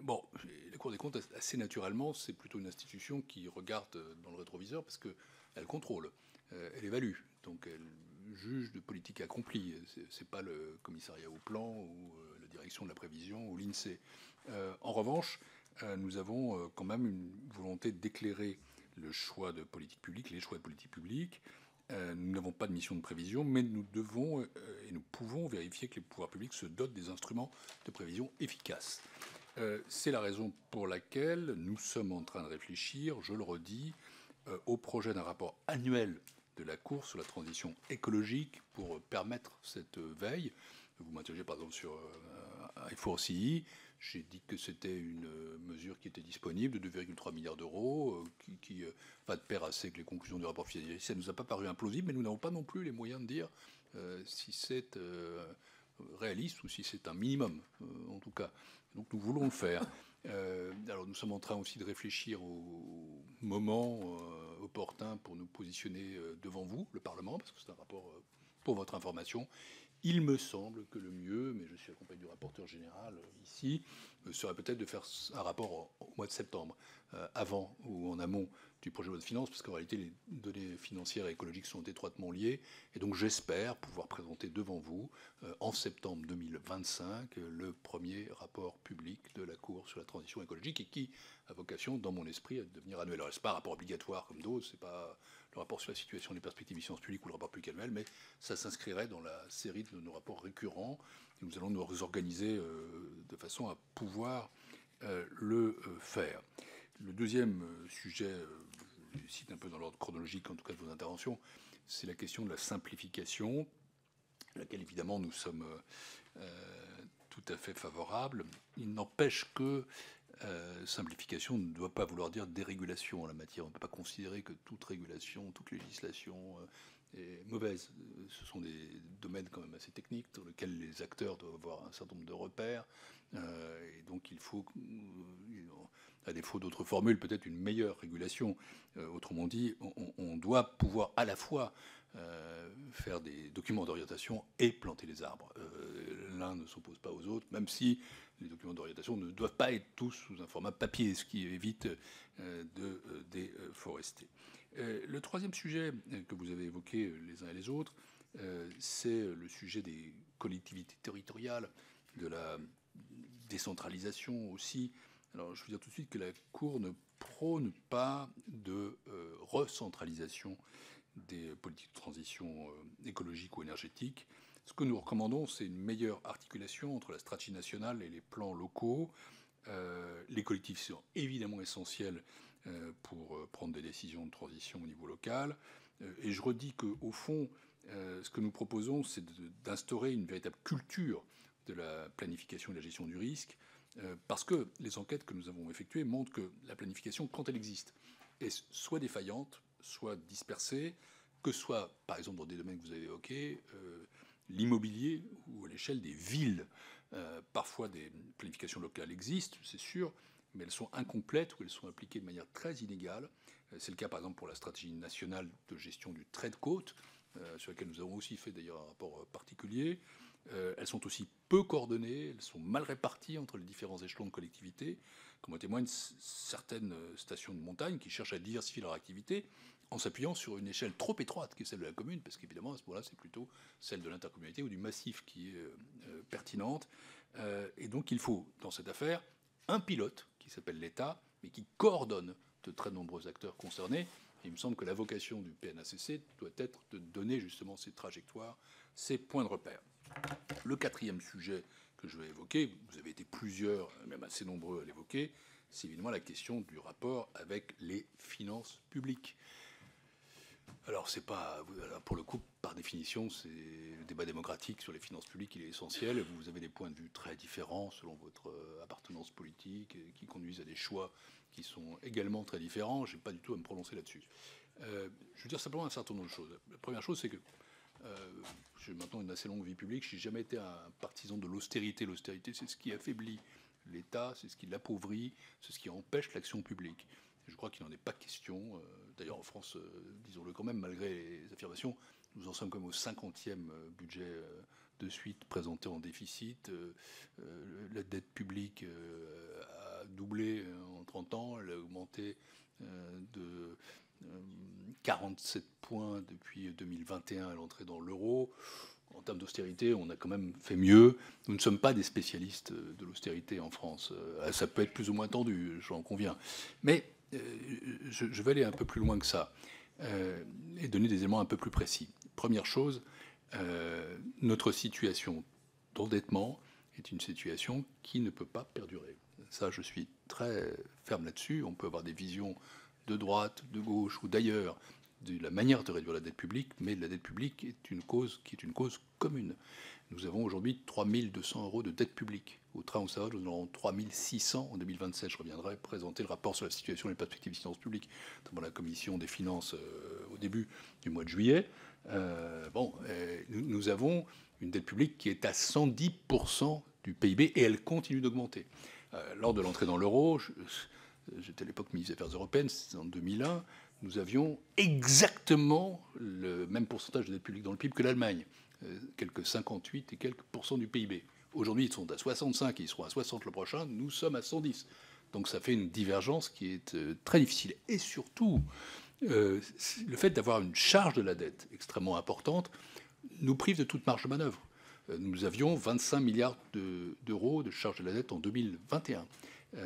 Bon, la Cour des comptes, assez naturellement, c'est plutôt une institution qui regarde dans le rétroviseur parce qu'elle contrôle, elle évalue, donc elle juge de politique accomplie. C'est pas le commissariat au plan ou la direction de la prévision ou l'INSEE. En revanche, nous avons quand même une volonté d'éclairer le choix de politique publique, les choix de politique publique. Nous n'avons pas de mission de prévision, mais nous devons et nous pouvons vérifier que les pouvoirs publics se dotent des instruments de prévision efficaces. C'est la raison pour laquelle nous sommes en train de réfléchir, je le redis, au projet d'un rapport annuel de la Cour sur la transition écologique pour permettre cette veille. Vous m'interrogez par exemple sur I4CE. J'ai dit que c'était une mesure qui était disponible de 2,3 milliards d'euros, qui va de pair assez avec les conclusions du rapport financier. Ça ne nous a pas paru implausible, mais nous n'avons pas non plus les moyens de dire si c'est réaliste ou si c'est un minimum, en tout cas. Donc nous voulons le faire. Alors nous sommes en train aussi de réfléchir au moment opportun pour nous positionner devant vous, le Parlement, parce que c'est un rapport pour votre information. Il me semble que le mieux, mais je suis accompagné du rapporteur général ici, serait peut-être de faire un rapport au mois de septembre, avant ou en amont du projet de loi de finances, parce qu'en réalité, les données financières et écologiques sont étroitement liées. Et donc, j'espère pouvoir présenter devant vous, en septembre 2025, le premier rapport public de la Cour sur la transition écologique, et qui a vocation, dans mon esprit, à devenir annuel. Alors, ce n'est pas un rapport obligatoire comme d'autres, ce n'est pas le rapport sur la situation des perspectives des finances publiques ou le rapport public annuel, mais ça s'inscrirait dans la série de nos rapports récurrents. Et nous allons nous organiser de façon à pouvoir le faire. Le deuxième sujet, je cite un peu dans l'ordre chronologique en tout cas de vos interventions, c'est la question de la simplification, à laquelle évidemment nous sommes tout à fait favorables. Il n'empêche que simplification ne doit pas vouloir dire dérégulation en la matière. On ne peut pas considérer que toute régulation, toute législation est mauvaise. Ce sont des domaines quand même assez techniques dans lesquels les acteurs doivent avoir un certain nombre de repères. Et donc il faut, à défaut d'autres formules, peut-être une meilleure régulation. Autrement dit, on doit pouvoir à la fois faire des documents d'orientation et planter les arbres. L'un ne s'oppose pas aux autres, même si les documents d'orientation ne doivent pas être tous sous un format papier, ce qui évite de déforester. Le troisième sujet que vous avez évoqué les uns et les autres, c'est le sujet des collectivités territoriales, de la décentralisation aussi. Alors, je veux dire tout de suite que la Cour ne prône pas de recentralisation des politiques de transition écologique ou énergétique. Ce que nous recommandons, c'est une meilleure articulation entre la stratégie nationale et les plans locaux. Les collectivités sont évidemment essentielles pour prendre des décisions de transition au niveau local. Et je redis qu'au fond, ce que nous proposons, c'est d'instaurer une véritable culture de la planification et de la gestion du risque, parce que les enquêtes que nous avons effectuées montrent que la planification, quand elle existe, est soit défaillante, soit dispersée, que ce soit, par exemple, dans des domaines que vous avez évoqués, l'immobilier ou à l'échelle des villes. Parfois, des planifications locales existent, c'est sûr, mais elles sont incomplètes ou elles sont appliquées de manière très inégale. C'est le cas, par exemple, pour la stratégie nationale de gestion du trait de côte, sur laquelle nous avons aussi fait d'ailleurs un rapport particulier. Elles sont aussi peu coordonnées, elles sont mal réparties entre les différents échelons de collectivité, comme en témoignent certaines stations de montagne qui cherchent à diversifier leur activité en s'appuyant sur une échelle trop étroite, qui est celle de la commune, parce qu'évidemment, à ce moment-là, c'est plutôt celle de l'intercommunalité ou du massif qui est pertinente. Et donc, il faut, dans cette affaire, un pilote qui s'appelle l'État, mais qui coordonne de très nombreux acteurs concernés. Et il me semble que la vocation du PNACC doit être de donner justement ces trajectoires, ces points de repère. Le quatrième sujet que je vais évoquer, vous avez été plusieurs, même assez nombreux à l'évoquer, c'est évidemment la question du rapport avec les finances publiques. Alors, c'est pas, pour le coup, par définition, c'est le débat démocratique sur les finances publiques, il est essentiel. Vous avez des points de vue très différents selon votre appartenance politique, et qui conduisent à des choix qui sont également très différents. Je n'ai pas du tout à me prononcer là-dessus. Je veux dire simplement un certain nombre de choses. La première chose, c'est que j'ai maintenant une assez longue vie publique. Je n'ai jamais été un partisan de l'austérité. L'austérité, c'est ce qui affaiblit l'État, c'est ce qui l'appauvrit, c'est ce qui empêche l'action publique. Je crois qu'il n'en est pas question. D'ailleurs, en France, disons-le quand même, malgré les affirmations, nous en sommes comme au 50e budget de suite présenté en déficit. La dette publique a doublé en 30 ans. Elle a augmenté de 47 points depuis 2021 à l'entrée dans l'euro. En termes d'austérité, on a quand même fait mieux. Nous ne sommes pas des spécialistes de l'austérité en France. Ça peut être plus ou moins tendu, j'en conviens. Mais je vais aller un peu plus loin que ça et donner des éléments un peu plus précis. Première chose, notre situation d'endettement est une situation qui ne peut pas perdurer. Ça, je suis très ferme là-dessus. On peut avoir des visions de droite, de gauche ou d'ailleurs de la manière de réduire la dette publique, mais la dette publique est une cause qui est une cause commune. Nous avons aujourd'hui 3 200 € de dette publique. Au train où ça va, nous en aurons 3 600 en 2027. Je reviendrai présenter le rapport sur la situation et les perspectives des finances publiques dans la commission des finances au début du mois de juillet. Nous avons une dette publique qui est à 110% du PIB et elle continue d'augmenter. Lors de l'entrée dans l'euro, j'étais à l'époque ministre des Affaires européennes, c'était en 2001, nous avions exactement le même pourcentage de dette publique dans le PIB que l'Allemagne, quelques 58 et quelques pourcents du PIB. Aujourd'hui, ils sont à 65 et ils seront à 60 le prochain, nous sommes à 110. Donc ça fait une divergence qui est très difficile. Et surtout, le fait d'avoir une charge de la dette extrêmement importante nous prive de toute marge de manœuvre. Nous avions 25 milliards d'euros de charge de la dette en 2021.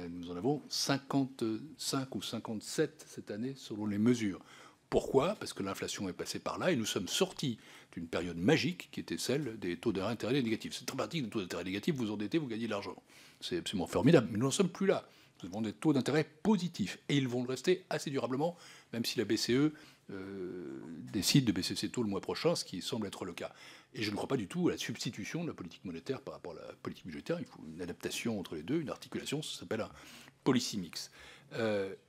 Nous en avons 55 ou 57 cette année selon les mesures. Pourquoi ? Parce que l'inflation est passée par là et nous sommes sortis d'une période magique qui était celle des taux d'intérêt négatifs. C'est très pratique, des taux d'intérêt négatifs, vous endettez, vous gagnez de l'argent. C'est absolument formidable, mais nous n'en sommes plus là. Nous avons des taux d'intérêt positifs et ils vont le rester assez durablement, même si la BCE décide de baisser ses taux le mois prochain, ce qui semble être le cas. Et je ne crois pas du tout à la substitution de la politique monétaire par rapport à la politique budgétaire. Il faut une adaptation entre les deux, une articulation, ça s'appelle un policy mix.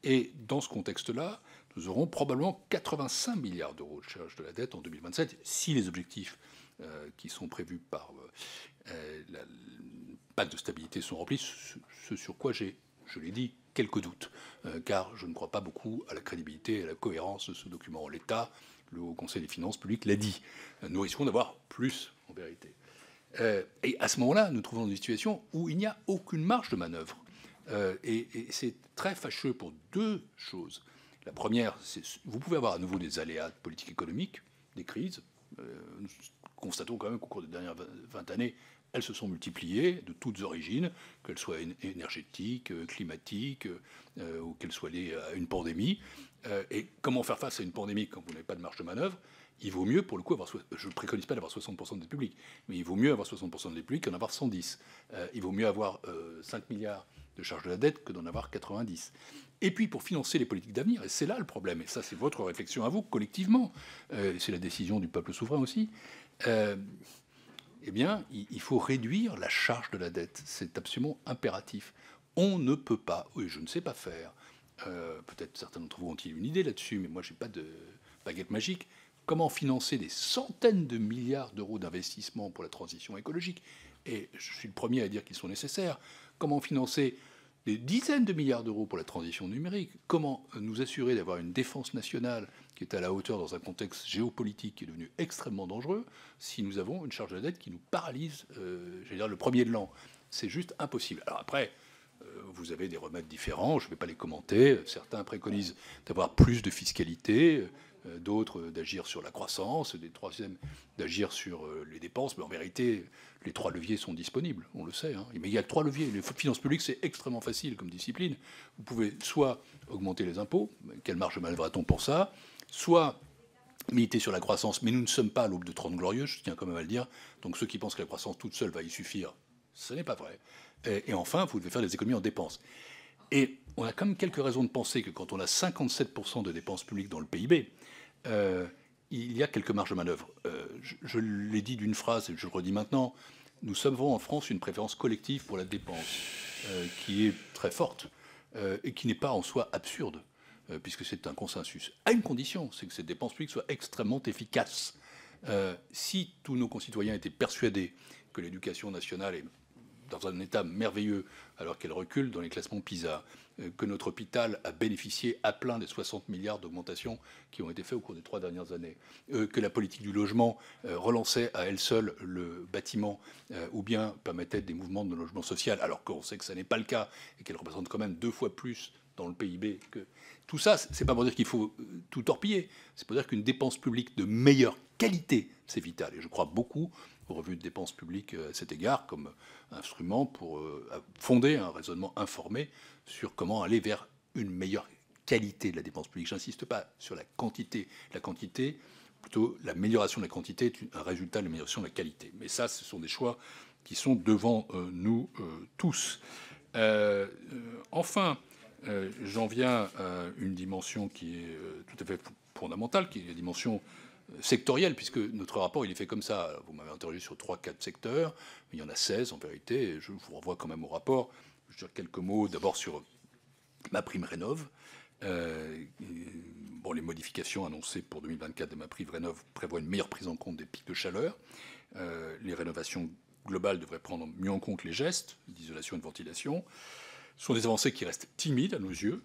Et dans ce contexte-là, nous aurons probablement 85 milliards d'euros de charge de la dette en 2027, si les objectifs qui sont prévus par le pacte de stabilité sont remplis, ce sur quoi j'ai, je l'ai dit, quelques doutes, car je ne crois pas beaucoup à la crédibilité et à la cohérence de ce document. L'État, le Haut Conseil des finances publiques l'a dit. Nous risquons d'avoir plus, en vérité. Et à ce moment-là, nous nous trouvons dans une situation où il n'y a aucune marge de manœuvre. Et c'est très fâcheux pour deux choses. La première, c'est vous pouvez avoir à nouveau des aléas de politique économique, des crises. Nous constatons quand même qu'au cours des dernières 20 années, elles se sont multipliées de toutes origines, qu'elles soient énergétiques, climatiques, ou qu'elles soient liées à une pandémie. Et comment faire face à une pandémie quand vous n'avez pas de marge de manœuvre ? Il vaut mieux, pour le coup, je ne préconise pas d'avoir 60% de dette publique, mais il vaut mieux avoir 60% de dette publique qu'en avoir 110. Il vaut mieux avoir 5 milliards de charge de la dette que d'en avoir 90. Et puis, pour financer les politiques d'avenir, et c'est là le problème, et ça c'est votre réflexion à vous, collectivement, c'est la décision du peuple souverain aussi, eh bien, il faut réduire la charge de la dette. C'est absolument impératif. On ne peut pas, oui, je ne sais pas faire, peut-être certains d'entre vous ont-ils une idée là-dessus, mais moi je n'ai pas de baguette magique, comment financer des centaines de milliards d'euros d'investissement pour la transition écologique, et je suis le premier à dire qu'ils sont nécessaires, comment financer des dizaines de milliards d'euros pour la transition numérique. Comment nous assurer d'avoir une défense nationale qui est à la hauteur dans un contexte géopolitique qui est devenu extrêmement dangereux si nous avons une charge de dette qui nous paralyse, j'allais dire, le premier de l'an? C'est juste impossible. Alors après, vous avez des remèdes différents, je ne vais pas les commenter. Certains préconisent d'avoir plus de fiscalité, d'autres d'agir sur la croissance, des troisièmes d'agir sur les dépenses. Mais en vérité, les trois leviers sont disponibles, on le sait. Mais il y a que trois leviers. Les finances publiques, c'est extrêmement facile comme discipline. Vous pouvez soit augmenter les impôts, quelle marge manœuvre-t-on pour ça, soit militer sur la croissance, mais nous ne sommes pas à l'aube de 30 glorieux, je tiens quand même à le dire. Donc ceux qui pensent que la croissance toute seule va y suffire, ce n'est pas vrai. Et enfin, vous devez faire des économies en dépenses. Et on a quand même quelques raisons de penser que quand on a 57% de dépenses publiques dans le PIB, il y a quelques marges de manœuvre. Je l'ai dit d'une phrase et je le redis maintenant, nous avons en France une préférence collective pour la dépense qui est très forte et qui n'est pas en soi absurde, puisque c'est un consensus, à une condition, c'est que cette dépense publique soit extrêmement efficace. Si tous nos concitoyens étaient persuadés que l'éducation nationale est dans un état merveilleux alors qu'elle recule dans les classements PISA, que notre hôpital a bénéficié à plein des 60 milliards d'augmentation qui ont été faits au cours des 3 dernières années, que la politique du logement relançait à elle seule le bâtiment ou bien permettait des mouvements de logement social, alors qu'on sait que ça n'est pas le cas et qu'elle représente quand même 2 fois plus dans le PIB que... Tout ça, c'est pas pour dire qu'il faut tout torpiller, c'est pour dire qu'une dépense publique de meilleure qualité, c'est vital. Et je crois beaucoup aux revues de dépenses publiques à cet égard comme instrument pour fonder un raisonnement informé sur comment aller vers une meilleure qualité de la dépense publique. J'insiste pas sur la quantité. La quantité, plutôt l'amélioration de la quantité est un résultat de l'amélioration de la qualité. Mais ça, ce sont des choix qui sont devant nous tous. Enfin, j'en viens à une dimension qui est tout à fait fondamentale, qui est la dimension sectorielle, puisque notre rapport il est fait comme ça. Vous m'avez interrogé sur 3-4 secteurs, mais il y en a 16 en vérité, et je vous renvoie quand même au rapport. Je vais dire quelques mots d'abord sur MaPrimeRénov'. Les modifications annoncées pour 2024 de MaPrimeRénov' prévoient une meilleure prise en compte des pics de chaleur. Les rénovations globales devraient prendre mieux en compte les gestes d'isolation et de ventilation. Ce sont des avancées qui restent timides à nos yeux,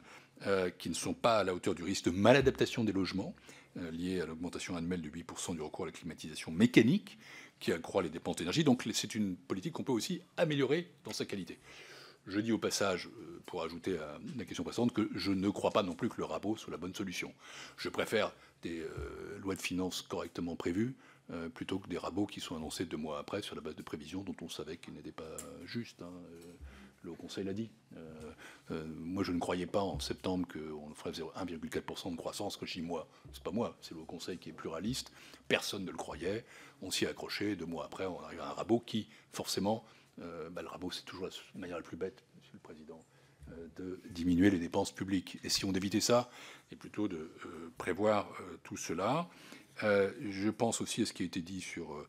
qui ne sont pas à la hauteur du risque de maladaptation des logements, lié à l'augmentation annuelle de 8% du recours à la climatisation mécanique, qui accroît les dépenses d'énergie. Donc c'est une politique qu'on peut aussi améliorer dans sa qualité. Je dis au passage, pour ajouter à la question précédente, que je ne crois pas non plus que le rabot soit la bonne solution. Je préfère des lois de finances correctement prévues plutôt que des rabots qui sont annoncés 2 mois après sur la base de prévisions dont on savait qu'ils n'étaient pas justes. Le Haut Conseil l'a dit. Moi, je ne croyais pas en septembre qu'on ferait 1,4% de croissance. Quand je dis moi, c'est pas moi, c'est le Haut Conseil qui est pluraliste. Personne ne le croyait. On s'y est accroché. 2 mois après, on arrive à un rabot qui, forcément, le rabot, c'est toujours la manière la plus bête, Monsieur le Président, de diminuer les dépenses publiques. Et si on évitait ça, et plutôt de prévoir tout cela. Je pense aussi à ce qui a été dit sur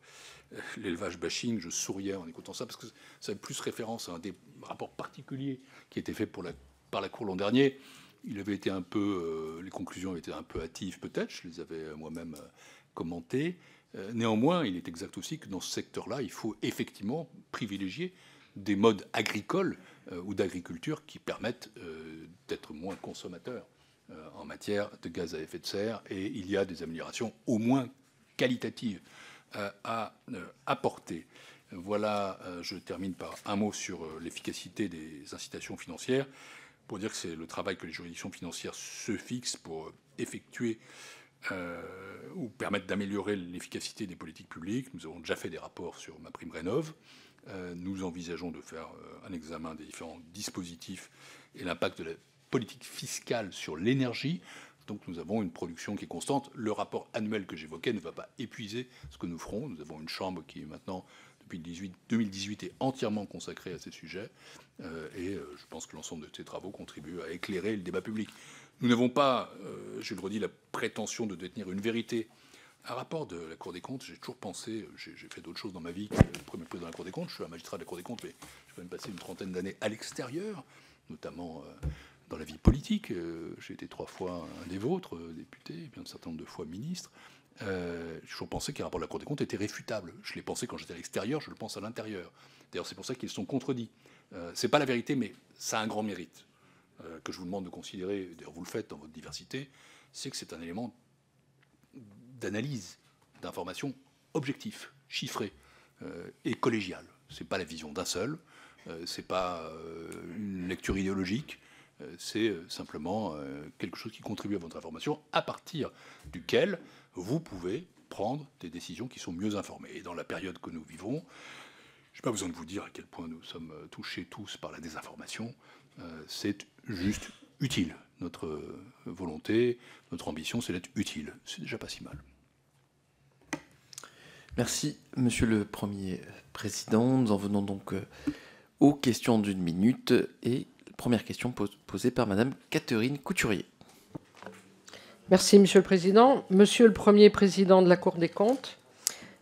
l'élevage bashing. Je souriais en écoutant ça, parce que ça fait plus référence à un des rapports particuliers qui a été fait par la Cour l'an dernier. Il avait été un peu, les conclusions avaient été un peu hâtives peut-être, je les avais moi-même commentées. Néanmoins, il est exact aussi que dans ce secteur-là, il faut effectivement privilégier des modes agricoles ou d'agriculture qui permettent d'être moins consommateurs en matière de gaz à effet de serre, et il y a des améliorations au moins qualitatives à apporter. Voilà, je termine par un mot sur l'efficacité des incitations financières, pour dire que c'est le travail que les juridictions financières se fixent pour effectuer ou permettre d'améliorer l'efficacité des politiques publiques. Nous avons déjà fait des rapports sur MaPrimeRénov'. Nous envisageons de faire un examen des différents dispositifs et l'impact de la politique fiscale sur l'énergie. Donc nous avons une production qui est constante. Le rapport annuel que j'évoquais ne va pas épuiser ce que nous ferons. Nous avons une chambre qui est maintenant, depuis 2018, est entièrement consacrée à ces sujets. Et je pense que l'ensemble de ces travaux contribuent à éclairer le débat public. Nous n'avons pas, je le redis, la prétention de détenir une vérité. Un rapport de la Cour des comptes, j'ai toujours pensé, j'ai fait d'autres choses dans ma vie que le premier président de la Cour des comptes. Je suis un magistrat de la Cour des comptes, mais j'ai quand même passé une 30aine d'années à l'extérieur, notamment dans la vie politique. J'ai été 3 fois un des vôtres, député, et bien un certain nombre de fois ministre. j'ai toujours pensé que les rapports de la Cour des comptes étaient réfutables. Je l'ai pensé quand j'étais à l'extérieur, je le pense à l'intérieur. D'ailleurs, c'est pour ça qu'ils sont contredits. Ce n'est pas la vérité, mais ça a un grand mérite que je vous demande de considérer, d'ailleurs vous le faites dans votre diversité, c'est que c'est un élément d'analyse, d'information objectif, chiffré et collégial. Ce n'est pas la vision d'un seul, ce n'est pas une lecture idéologique, c'est simplement quelque chose qui contribue à votre information, à partir duquel vous pouvez prendre des décisions qui sont mieux informées. Et dans la période que nous vivons, je n'ai pas besoin de vous dire à quel point nous sommes touchés tous par la désinformation, c'est juste utile. Notre volonté, notre ambition, c'est d'être utile. C'est déjà pas si mal. Merci, Monsieur le Premier Président. Nous en venons donc aux questions d'une minute. Et première question posée par Madame Catherine Couturier. Merci, Monsieur le Président. Monsieur le Premier Président de la Cour des comptes,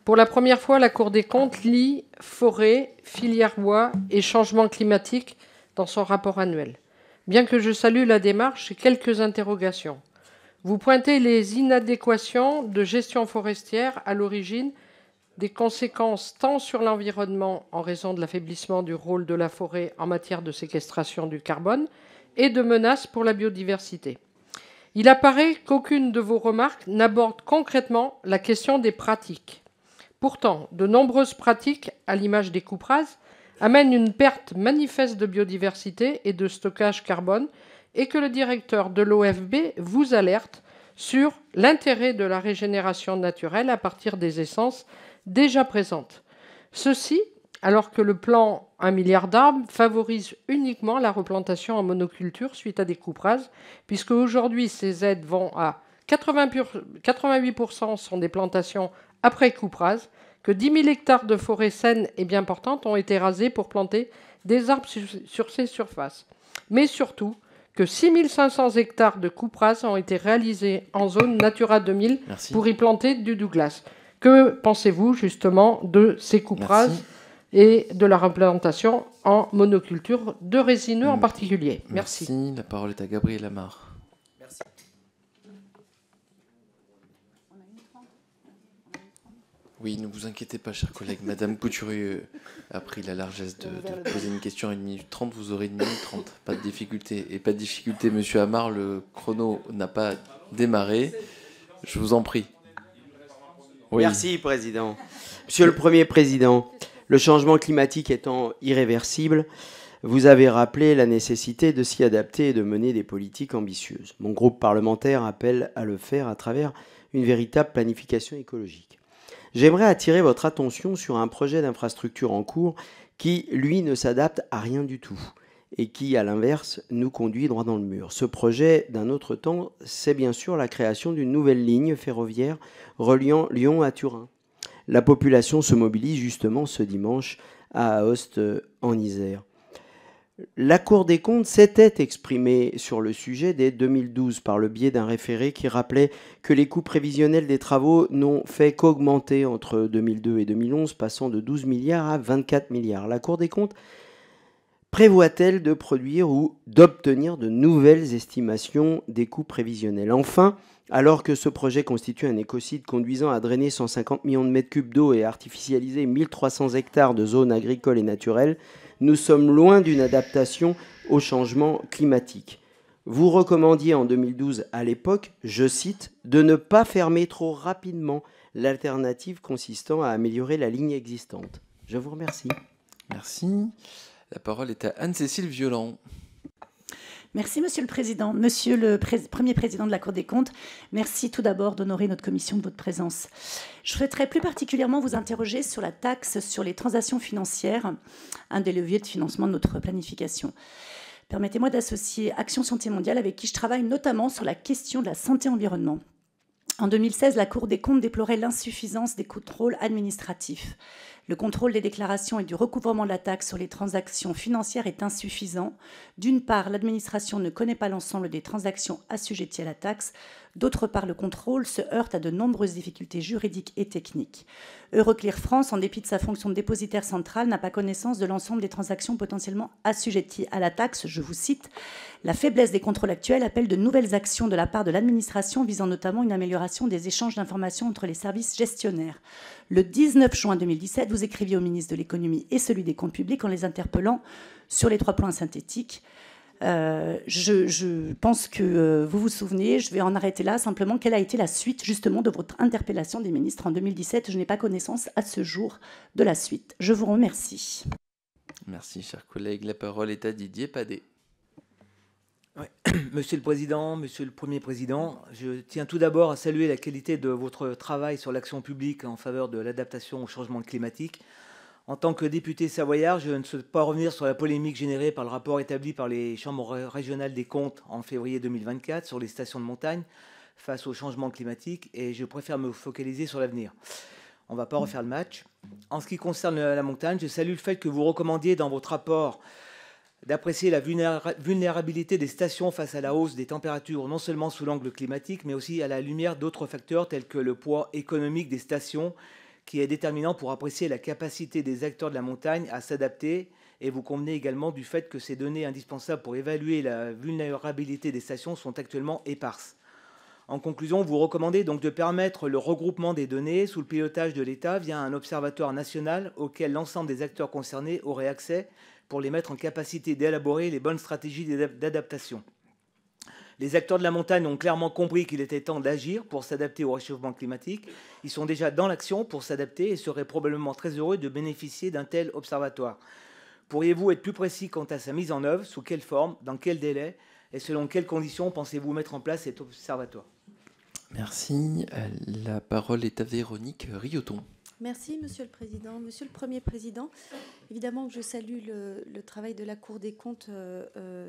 pour la première fois, la Cour des comptes lie forêt, filière bois et changement climatique dans son rapport annuel. Bien que je salue la démarche, j'ai quelques interrogations. Vous pointez les inadéquations de gestion forestière à l'origine des conséquences tant sur l'environnement en raison de l'affaiblissement du rôle de la forêt en matière de séquestration du carbone et de menaces pour la biodiversité. Il apparaît qu'aucune de vos remarques n'aborde concrètement la question des pratiques. Pourtant, de nombreuses pratiques, à l'image des coupes rases, amènent une perte manifeste de biodiversité et de stockage carbone et que le directeur de l'OFB vous alerte sur l'intérêt de la régénération naturelle à partir des essences déjà présentes. Ceci, alors que le plan 1 milliard d'arbres favorise uniquement la replantation en monoculture suite à des coupes rases, puisque aujourd'hui ces aides vont à 88% sont des plantations après coupe rase, que 10 000 hectares de forêts saines et bien portantes ont été rasés pour planter des arbres sur ces surfaces. Mais surtout, que 6 500 hectares de coupe rase ont été réalisés en zone Natura 2000 pour y planter du Douglas. Que pensez-vous justement de ces coupes rases et de la replantation en monoculture de résineux en particulier? Merci. La parole est à Gabriel Amar. Oui, ne vous inquiétez pas, chers collègues. Madame Couturier a pris la largesse de poser une question à 1 minute 30. Vous aurez 1 minute 30. Pas de difficulté. Et pas de difficulté, Monsieur Amar, le chrono n'a pas démarré. Je vous en prie. Oui. Merci, Président. Monsieur le Premier Président, le changement climatique étant irréversible, vous avez rappelé la nécessité de s'y adapter et de mener des politiques ambitieuses. Mon groupe parlementaire appelle à le faire à travers une véritable planification écologique. J'aimerais attirer votre attention sur un projet d'infrastructure en cours qui, lui, ne s'adapte à rien du tout et qui, à l'inverse, nous conduit droit dans le mur. Ce projet d'un autre temps, c'est bien sûr la création d'une nouvelle ligne ferroviaire reliant Lyon à Turin. La population se mobilise justement ce dimanche à Aoste, en Isère. La Cour des comptes s'était exprimée sur le sujet dès 2012 par le biais d'un référé qui rappelait que les coûts prévisionnels des travaux n'ont fait qu'augmenter entre 2002 et 2011, passant de 12 milliards à 24 milliards. La Cour des comptes prévoit-elle de produire ou d'obtenir de nouvelles estimations des coûts prévisionnels? Enfin, alors que ce projet constitue un écocide conduisant à drainer 150 millions de mètres cubes d'eau et à artificialiser 1300 hectares de zones agricoles et naturelles, nous sommes loin d'une adaptation au changement climatique. Vous recommandiez en 2012 à l'époque, je cite, de ne pas fermer trop rapidement l'alternative consistant à améliorer la ligne existante. Je vous remercie. Merci. La parole est à Anne-Cécile Violent. Merci, Monsieur le Président. Monsieur le Premier Président de la Cour des comptes, merci tout d'abord d'honorer notre commission de votre présence. Je souhaiterais plus particulièrement vous interroger sur la taxe sur les transactions financières, un des leviers de financement de notre planification. Permettez-moi d'associer Action Santé Mondiale, avec qui je travaille notamment sur la question de la santé-environnement. En 2016, la Cour des comptes déplorait l'insuffisance des contrôles administratifs. Le contrôle des déclarations et du recouvrement de la taxe sur les transactions financières est insuffisant. D'une part, l'administration ne connaît pas l'ensemble des transactions assujetties à la taxe. D'autre part, le contrôle se heurte à de nombreuses difficultés juridiques et techniques. Euroclear France, en dépit de sa fonction de dépositaire central, n'a pas connaissance de l'ensemble des transactions potentiellement assujetties à la taxe. Je vous cite, « La faiblesse des contrôles actuels appelle de nouvelles actions de la part de l'administration visant notamment une amélioration des échanges d'informations entre les services gestionnaires. » Le 19 juin 2017, vous écriviez au ministre de l'Économie et celui des Comptes publics en les interpellant sur les 3 points synthétiques. Je pense que vous vous souvenez, je vais en arrêter là. Simplement, quelle a été la suite justement de votre interpellation des ministres en 2017 ? Je n'ai pas connaissance à ce jour de la suite. Je vous remercie. Merci, chers collègues. La parole est à Didier Padet. Ouais. Monsieur le Président, Monsieur le Premier Président, je tiens tout d'abord à saluer la qualité de votre travail sur l'action publique en faveur de l'adaptation au changement climatique. En tant que député savoyard, je ne souhaite pas revenir sur la polémique générée par le rapport établi par les chambres régionales des comptes en février 2024 sur les stations de montagne face au changement climatique et je préfère me focaliser sur l'avenir. On ne va pas refaire le match. En ce qui concerne la montagne, je salue le fait que vous recommandiez dans votre rapport d'apprécier la vulnérabilité des stations face à la hausse des températures, non seulement sous l'angle climatique, mais aussi à la lumière d'autres facteurs tels que le poids économique des stations, qui est déterminant pour apprécier la capacité des acteurs de la montagne à s'adapter. Et vous convenez également du fait que ces données indispensables pour évaluer la vulnérabilité des stations sont actuellement éparses. En conclusion, vous recommandez donc de permettre le regroupement des données sous le pilotage de l'État via un observatoire national auquel l'ensemble des acteurs concernés auraient accès pour les mettre en capacité d'élaborer les bonnes stratégies d'adaptation. Les acteurs de la montagne ont clairement compris qu'il était temps d'agir pour s'adapter au réchauffement climatique. Ils sont déjà dans l'action pour s'adapter et seraient probablement très heureux de bénéficier d'un tel observatoire. Pourriez-vous être plus précis quant à sa mise en œuvre? Sous quelle forme? Dans quel délai? Et selon quelles conditions pensez-vous mettre en place cet observatoire? Merci. La parole est à Véronique Rioton. Merci, Monsieur le Président. Monsieur le Premier Président, évidemment que je salue le travail de la Cour des comptes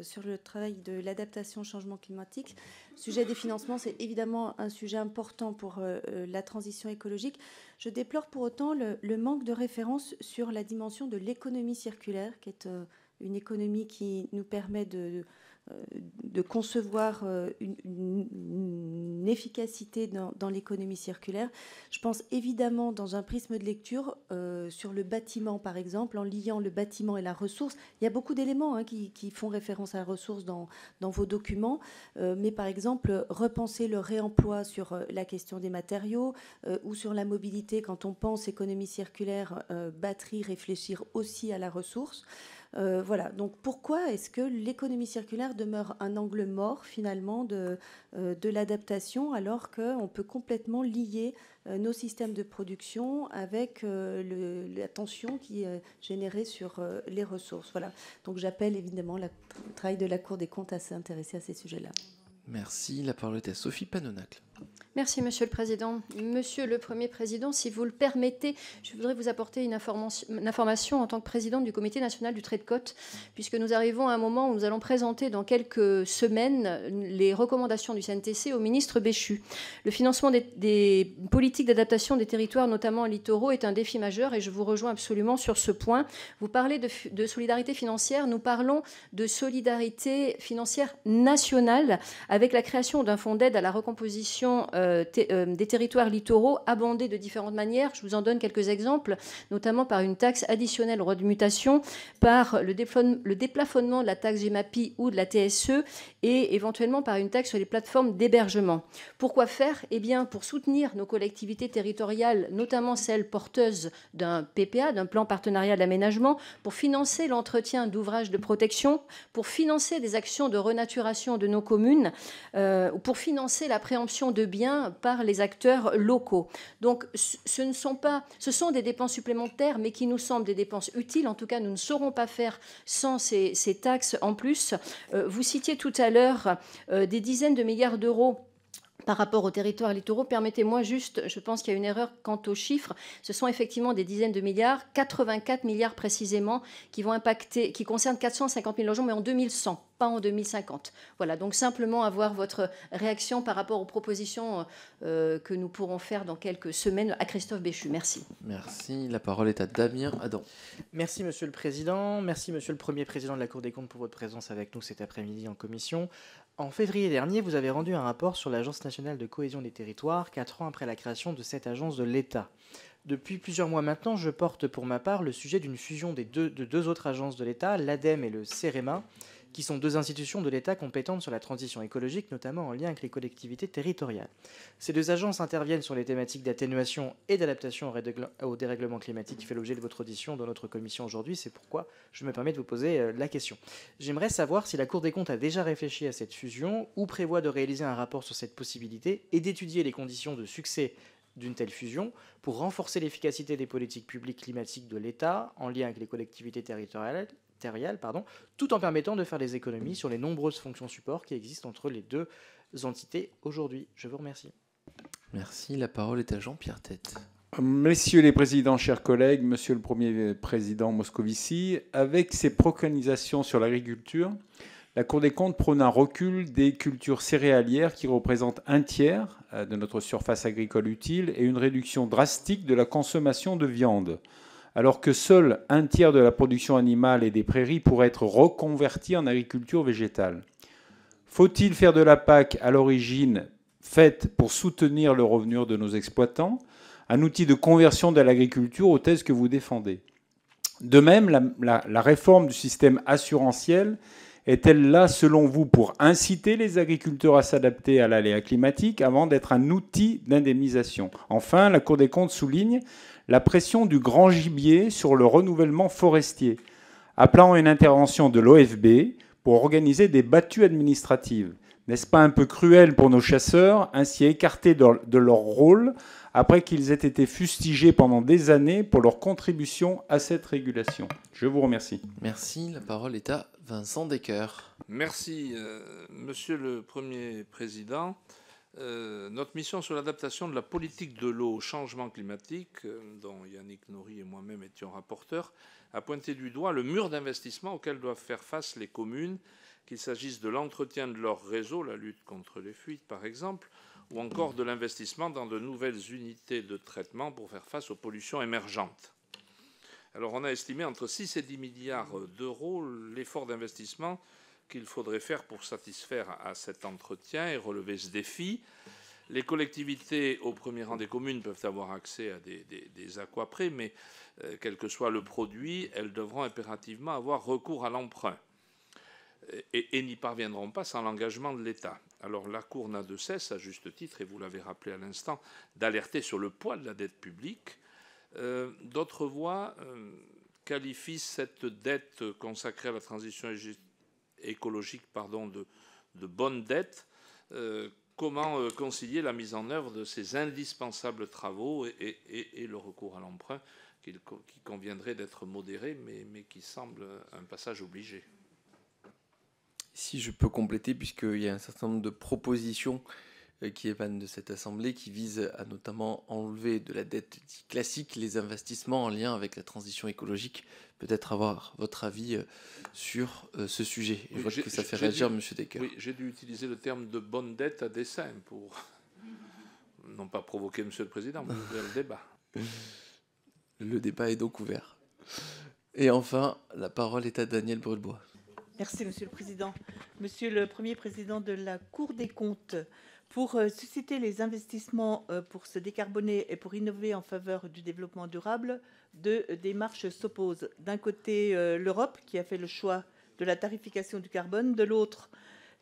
sur le travail de l'adaptation au changement climatique. Le sujet des financements, c'est évidemment un sujet important pour la transition écologique. Je déplore pour autant le manque de référence sur la dimension de l'économie circulaire, qui est une économie qui nous permet de concevoir une efficacité dans l'économie circulaire. Je pense évidemment dans un prisme de lecture sur le bâtiment, par exemple, en liant le bâtiment et la ressource. Il y a beaucoup d'éléments qui font référence à la ressource dans vos documents, mais par exemple, repenser le réemploi sur la question des matériaux ou sur la mobilité, quand on pense économie circulaire, batterie, réfléchir aussi à la ressource. Voilà, donc pourquoi est-ce que l'économie circulaire demeure un angle mort finalement de l'adaptation alors qu'on peut complètement lier nos systèmes de production avec la tension qui est générée sur les ressources. Voilà, donc j'appelle évidemment le travail de la Cour des comptes à s'intéresser à ces sujets-là. Merci, la parole est à Sophie Panonacle. Merci, Monsieur le Président. Monsieur le Premier Président, si vous le permettez, je voudrais vous apporter une information en tant que présidente du Comité national du trait de côte, puisque nous arrivons à un moment où nous allons présenter dans quelques semaines les recommandations du CNTC au ministre Béchu. Le financement des politiques d'adaptation des territoires, notamment littoraux, est un défi majeur et je vous rejoins absolument sur ce point. Vous parlez de solidarité financière, nous parlons de solidarité financière nationale avec la création d'un fonds d'aide à la recomposition des territoires littoraux abondés de différentes manières. Je vous en donne quelques exemples, notamment par une taxe additionnelle aux droits de mutation, par le déplafonnement de la taxe GEMAPI ou de la TSE et éventuellement par une taxe sur les plateformes d'hébergement. Pourquoi faire? Eh bien, pour soutenir nos collectivités territoriales, notamment celles porteuses d'un PPA, d'un plan partenarial d'aménagement, pour financer l'entretien d'ouvrages de protection, pour financer des actions de renaturation de nos communes, pour financer la préemption de biens par les acteurs locaux. Donc ce sont des dépenses supplémentaires, mais qui nous semblent des dépenses utiles. En tout cas, nous ne saurons pas faire sans ces taxes en plus. Vous citiez tout à l'heure des dizaines de milliards d'euros par rapport aux territoires littoraux. Permettez-moi juste, je pense qu'il y a une erreur quant aux chiffres. Ce sont effectivement des dizaines de milliards, 84 milliards précisément, qui vont impacter, qui concernent 450 000 logements, mais en 2100, pas en 2050. Voilà, donc simplement avoir votre réaction par rapport aux propositions que nous pourrons faire dans quelques semaines à Christophe Béchu. Merci. Merci. La parole est à Damien Adam. Merci Monsieur le Président. Merci Monsieur le Premier Président de la Cour des comptes pour votre présence avec nous cet après-midi en commission. En février dernier, vous avez rendu un rapport sur l'Agence nationale de cohésion des territoires, 4 ans après la création de cette agence de l'État. Depuis plusieurs mois maintenant, je porte pour ma part le sujet d'une fusion de deux autres agences de l'État, l'ADEME et le CEREMA, qui sont deux institutions de l'État compétentes sur la transition écologique, notamment en lien avec les collectivités territoriales. Ces deux agences interviennent sur les thématiques d'atténuation et d'adaptation au dérèglement climatique qui fait l'objet de votre audition dans notre commission aujourd'hui. C'est pourquoi je me permets de vous poser la question. J'aimerais savoir si la Cour des comptes a déjà réfléchi à cette fusion ou prévoit de réaliser un rapport sur cette possibilité et d'étudier les conditions de succès d'une telle fusion pour renforcer l'efficacité des politiques publiques climatiques de l'État en lien avec les collectivités territoriales, tout en permettant de faire des économies sur les nombreuses fonctions support qui existent entre les deux entités aujourd'hui. Je vous remercie. Merci. La parole est à Jean-Pierre Tête. Messieurs les présidents, chers collègues, Monsieur le Premier Président Moscovici, avec ses préconisations sur l'agriculture, la Cour des comptes prône un recul des cultures céréalières qui représentent un tiers de notre surface agricole utile et une réduction drastique de la consommation de viande, alors que seul un tiers de la production animale et des prairies pourrait être reconverti en agriculture végétale. Faut-il faire de la PAC à l'origine faite pour soutenir le revenu de nos exploitants, un outil de conversion de l'agriculture aux thèses que vous défendez? De même, la réforme du système assurantiel est-elle là, selon vous, pour inciter les agriculteurs à s'adapter à l'aléa climatique avant d'être un outil d'indemnisation? Enfin, la Cour des comptes souligne la pression du grand gibier sur le renouvellement forestier, appelant à une intervention de l'OFB pour organiser des battues administratives. N'est-ce pas un peu cruel pour nos chasseurs, ainsi écartés de leur rôle, après qu'ils aient été fustigés pendant des années pour leur contribution à cette régulation? Je vous remercie. Merci. La parole est à Vincent Decker. Merci, Monsieur le Premier Président. Notre mission sur l'adaptation de la politique de l'eau au changement climatique, dont Yannick Nory et moi-même étions rapporteurs, a pointé du doigt le mur d'investissement auquel doivent faire face les communes, qu'il s'agisse de l'entretien de leur réseau, la lutte contre les fuites par exemple, ou encore de l'investissement dans de nouvelles unités de traitement pour faire face aux pollutions émergentes. Alors on a estimé entre 6 et 10 milliards d'euros l'effort d'investissement qu'il faudrait faire pour satisfaire à cet entretien et relever ce défi. Les collectivités, au premier rang des communes, peuvent avoir accès à des aquaprés, mais quel que soit le produit, elles devront impérativement avoir recours à l'emprunt et n'y parviendront pas sans l'engagement de l'État. Alors la Cour n'a de cesse, à juste titre, et vous l'avez rappelé à l'instant, d'alerter sur le poids de la dette publique. D'autres voix qualifient cette dette consacrée à la transition écologique de bonne dette. Comment concilier la mise en œuvre de ces indispensables travaux et le recours à l'emprunt qui conviendrait d'être modéré, mais qui semble un passage obligé. Si je peux compléter, puisqu'il y a un certain nombre de propositions qui émanent de cette Assemblée, qui visent à notamment enlever de la dette classique les investissements en lien avec la transition écologique. Peut-être avoir votre avis sur ce sujet. Je vois que ça fait réagir M. Decker. Oui, j'ai dû utiliser le terme de bonne dette à dessein pour non pas provoquer M. le Président, mais ouvrir le débat. Le débat est donc ouvert. Et enfin, la parole est à Daniel Brulebois. Merci, Monsieur le Président. Monsieur le Premier Président de la Cour des comptes, pour susciter les investissements pour se décarboner et pour innover en faveur du développement durable, deux démarches s'opposent. D'un côté, l'Europe, qui a fait le choix de la tarification du carbone, de l'autre,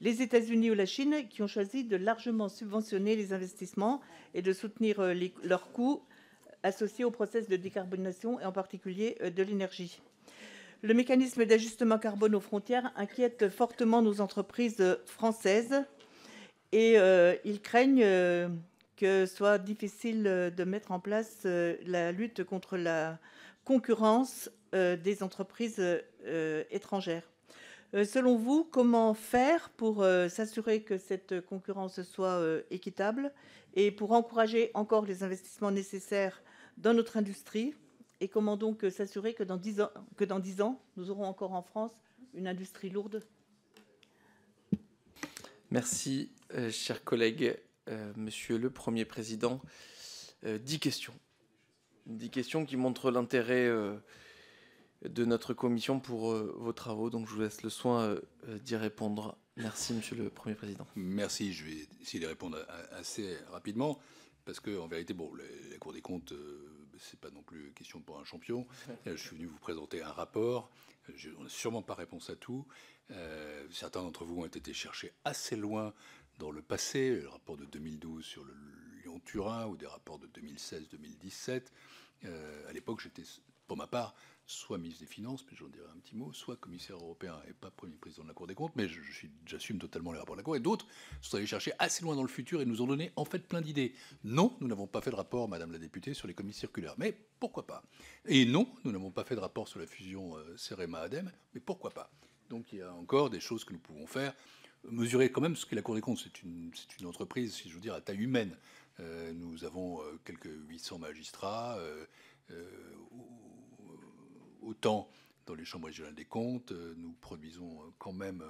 les États-Unis ou la Chine, qui ont choisi de largement subventionner les investissements et de soutenir leurs coûts associés au processus de décarbonation, et en particulier de l'énergie. Le mécanisme d'ajustement carbone aux frontières inquiète fortement nos entreprises françaises et ils craignent que soit difficile de mettre en place la lutte contre la concurrence des entreprises étrangères. Selon vous, comment faire pour s'assurer que cette concurrence soit équitable et pour encourager encore les investissements nécessaires dans notre industrie? Et comment donc s'assurer que dans 10 ans, nous aurons encore en France une industrie lourde? Merci, chers collègues. Monsieur le Premier Président, 10 questions. 10 questions qui montrent l'intérêt de notre commission pour vos travaux. Donc je vous laisse le soin d'y répondre. Merci, Monsieur le Premier Président. Merci. Je vais essayer de répondre assez rapidement parce que en vérité, bon, la Cour des comptes, c'est pas non plus question pour un champion. Je suis venu vous présenter un rapport. On n'a sûrement pas réponse à tout. Certains d'entre vous ont été cherchés assez loin dans le passé, le rapport de 2012 sur le Lyon-Turin ou des rapports de 2016-2017. À l'époque, j'étais, pour ma part, soit ministre des Finances, mais j'en dirai un petit mot, soit commissaire européen et pas premier président de la Cour des comptes, mais j'assume totalement les rapports de la Cour. Et d'autres sont allés chercher assez loin dans le futur et nous ont donné en fait plein d'idées. Non, nous n'avons pas fait de rapport, Madame la députée, sur l'économie circulaire, mais pourquoi pas? Et non, nous n'avons pas fait de rapport sur la fusion CEREMA-ADEME, mais pourquoi pas? Donc il y a encore des choses que nous pouvons faire. Mesurer quand même ce qu'est la Cour des comptes, c'est une entreprise, si je veux dire, à taille humaine. Nous avons quelques 800 magistrats, autant dans les chambres régionales des comptes. Nous produisons quand même,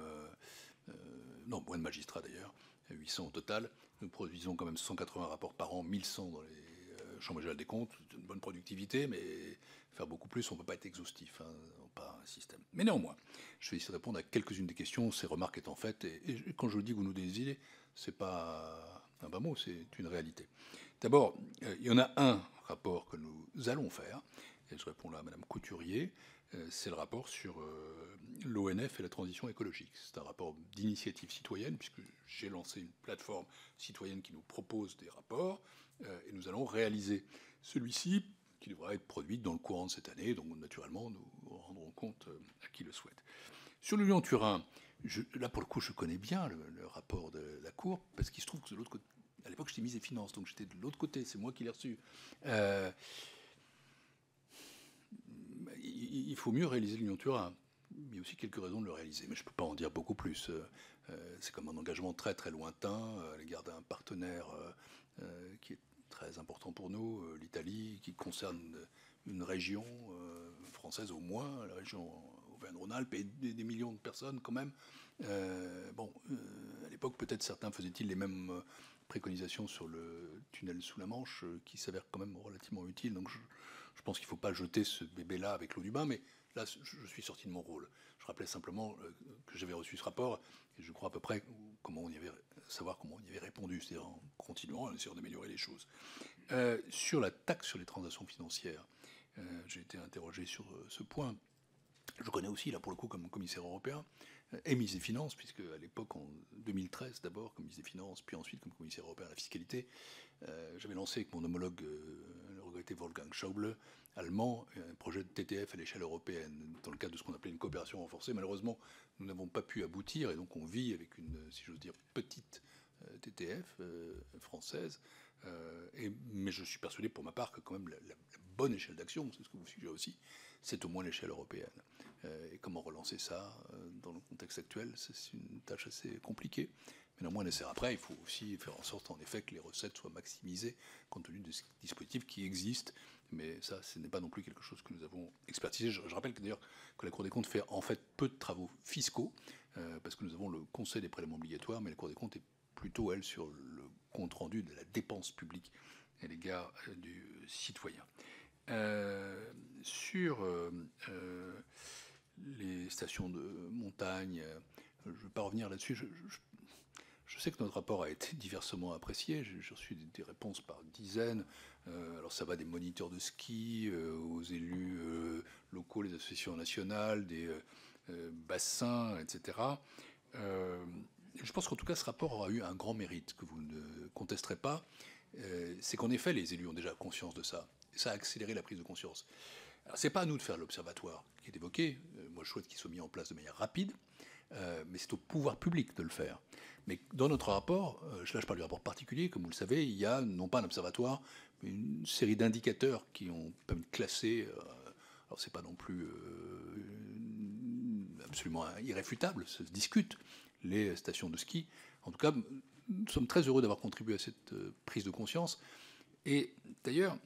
non, moins de magistrats d'ailleurs, 800 au total. Nous produisons quand même 180 rapports par an, 1100 dans les chambres régionales des comptes. C'est une bonne productivité, mais faire beaucoup plus, on ne peut pas être exhaustif, hein, pas un système. Mais néanmoins, je vais essayer de répondre à quelques-unes des questions, ces remarques étant faites. Et quand je vous dis que vous nous donnez des idées, ce n'est pas un bas mot, c'est une réalité. D'abord, il y en a un rapport que nous allons faire, et je réponds là à Madame Couturier, c'est le rapport sur l'ONF et la transition écologique. C'est un rapport d'initiative citoyenne, puisque j'ai lancé une plateforme citoyenne qui nous propose des rapports, et nous allons réaliser celui-ci, qui devra être produit dans le courant de cette année, donc naturellement nous rendrons compte à qui le souhaite. Sur le Lyon-Turin, là pour le coup je connais bien le rapport de la Cour, parce qu'il se trouve que de l'autre côté, à l'époque j'étais ministre des Finances, donc j'étais de l'autre côté, c'est moi qui l'ai reçu. Il faut mieux réaliser le Lyon-Turin. Il y a aussi quelques raisons de le réaliser, mais je ne peux pas en dire beaucoup plus. C'est comme un engagement très très lointain à l'égard d'un partenaire qui est très important pour nous, l'Italie, qui concerne une région française au moins, la région Auvergne-Rhône-Alpes, et des millions de personnes quand même. À l'époque, peut-être certains faisaient-ils les mêmes préconisations sur le tunnel sous la Manche, qui s'avère quand même relativement utile. Donc je pense qu'il ne faut pas jeter ce bébé-là avec l'eau du bain, mais là, je suis sorti de mon rôle. Je rappelais simplement que j'avais reçu ce rapport, et je crois à peu près savoir comment on y avait répondu, c'est-à-dire en continuant, en essayant d'améliorer les choses. Sur la taxe sur les transactions financières, j'ai été interrogé sur ce point. Je connais aussi, là pour le coup, comme commissaire européen, et ministre des Finances, puisque à l'époque, en 2013 d'abord, comme ministre des Finances, puis ensuite comme commissaire européen à la fiscalité, j'avais lancé avec mon homologue, le regretté Wolfgang Schäuble, allemand, un projet de TTF à l'échelle européenne, dans le cadre de ce qu'on appelait une coopération renforcée. Malheureusement, nous n'avons pas pu aboutir, et donc on vit avec une, si j'ose dire, petite TTF française. Mais je suis persuadé pour ma part que quand même la bonne échelle d'action, c'est ce que vous suggérez aussi, c'est au moins l'échelle européenne. Et comment relancer ça dans le contexte actuel, c'est une tâche assez compliquée. Mais néanmoins nécessaire. Après, il faut aussi faire en sorte, en effet, que les recettes soient maximisées compte tenu des dispositifs qui existent. Mais ça, ce n'est pas non plus quelque chose que nous avons expertisé. Je rappelle que d'ailleurs que la Cour des comptes fait en fait peu de travaux fiscaux, parce que nous avons le Conseil des prélèvements obligatoires, mais la Cour des comptes est plutôt, elle, sur le compte-rendu de la dépense publique à l'égard du citoyen. Sur les stations de montagne, je ne vais pas revenir là-dessus. Je sais que notre rapport a été diversement apprécié. J'ai reçu des réponses par dizaines. Alors ça va des moniteurs de ski aux élus locaux, les associations nationales, des bassins, etc. Je pense qu'en tout cas, ce rapport aura eu un grand mérite que vous ne contesterez pas. C'est qu'en effet, les élus ont déjà conscience de ça. Et ça a accéléré la prise de conscience. Alors, ce n'est pas à nous de faire l'observatoire qui est évoqué. Moi, je souhaite qu'il soit mis en place de manière rapide. Mais c'est au pouvoir public de le faire. Mais dans notre rapport, là je parle du rapport particulier, comme vous le savez, il y a non pas un observatoire, mais une série d'indicateurs qui ont permis de classer. Alors c'est pas non plus absolument irréfutable, ça se discute, les stations de ski. En tout cas, nous sommes très heureux d'avoir contribué à cette prise de conscience. Et d'ailleurs,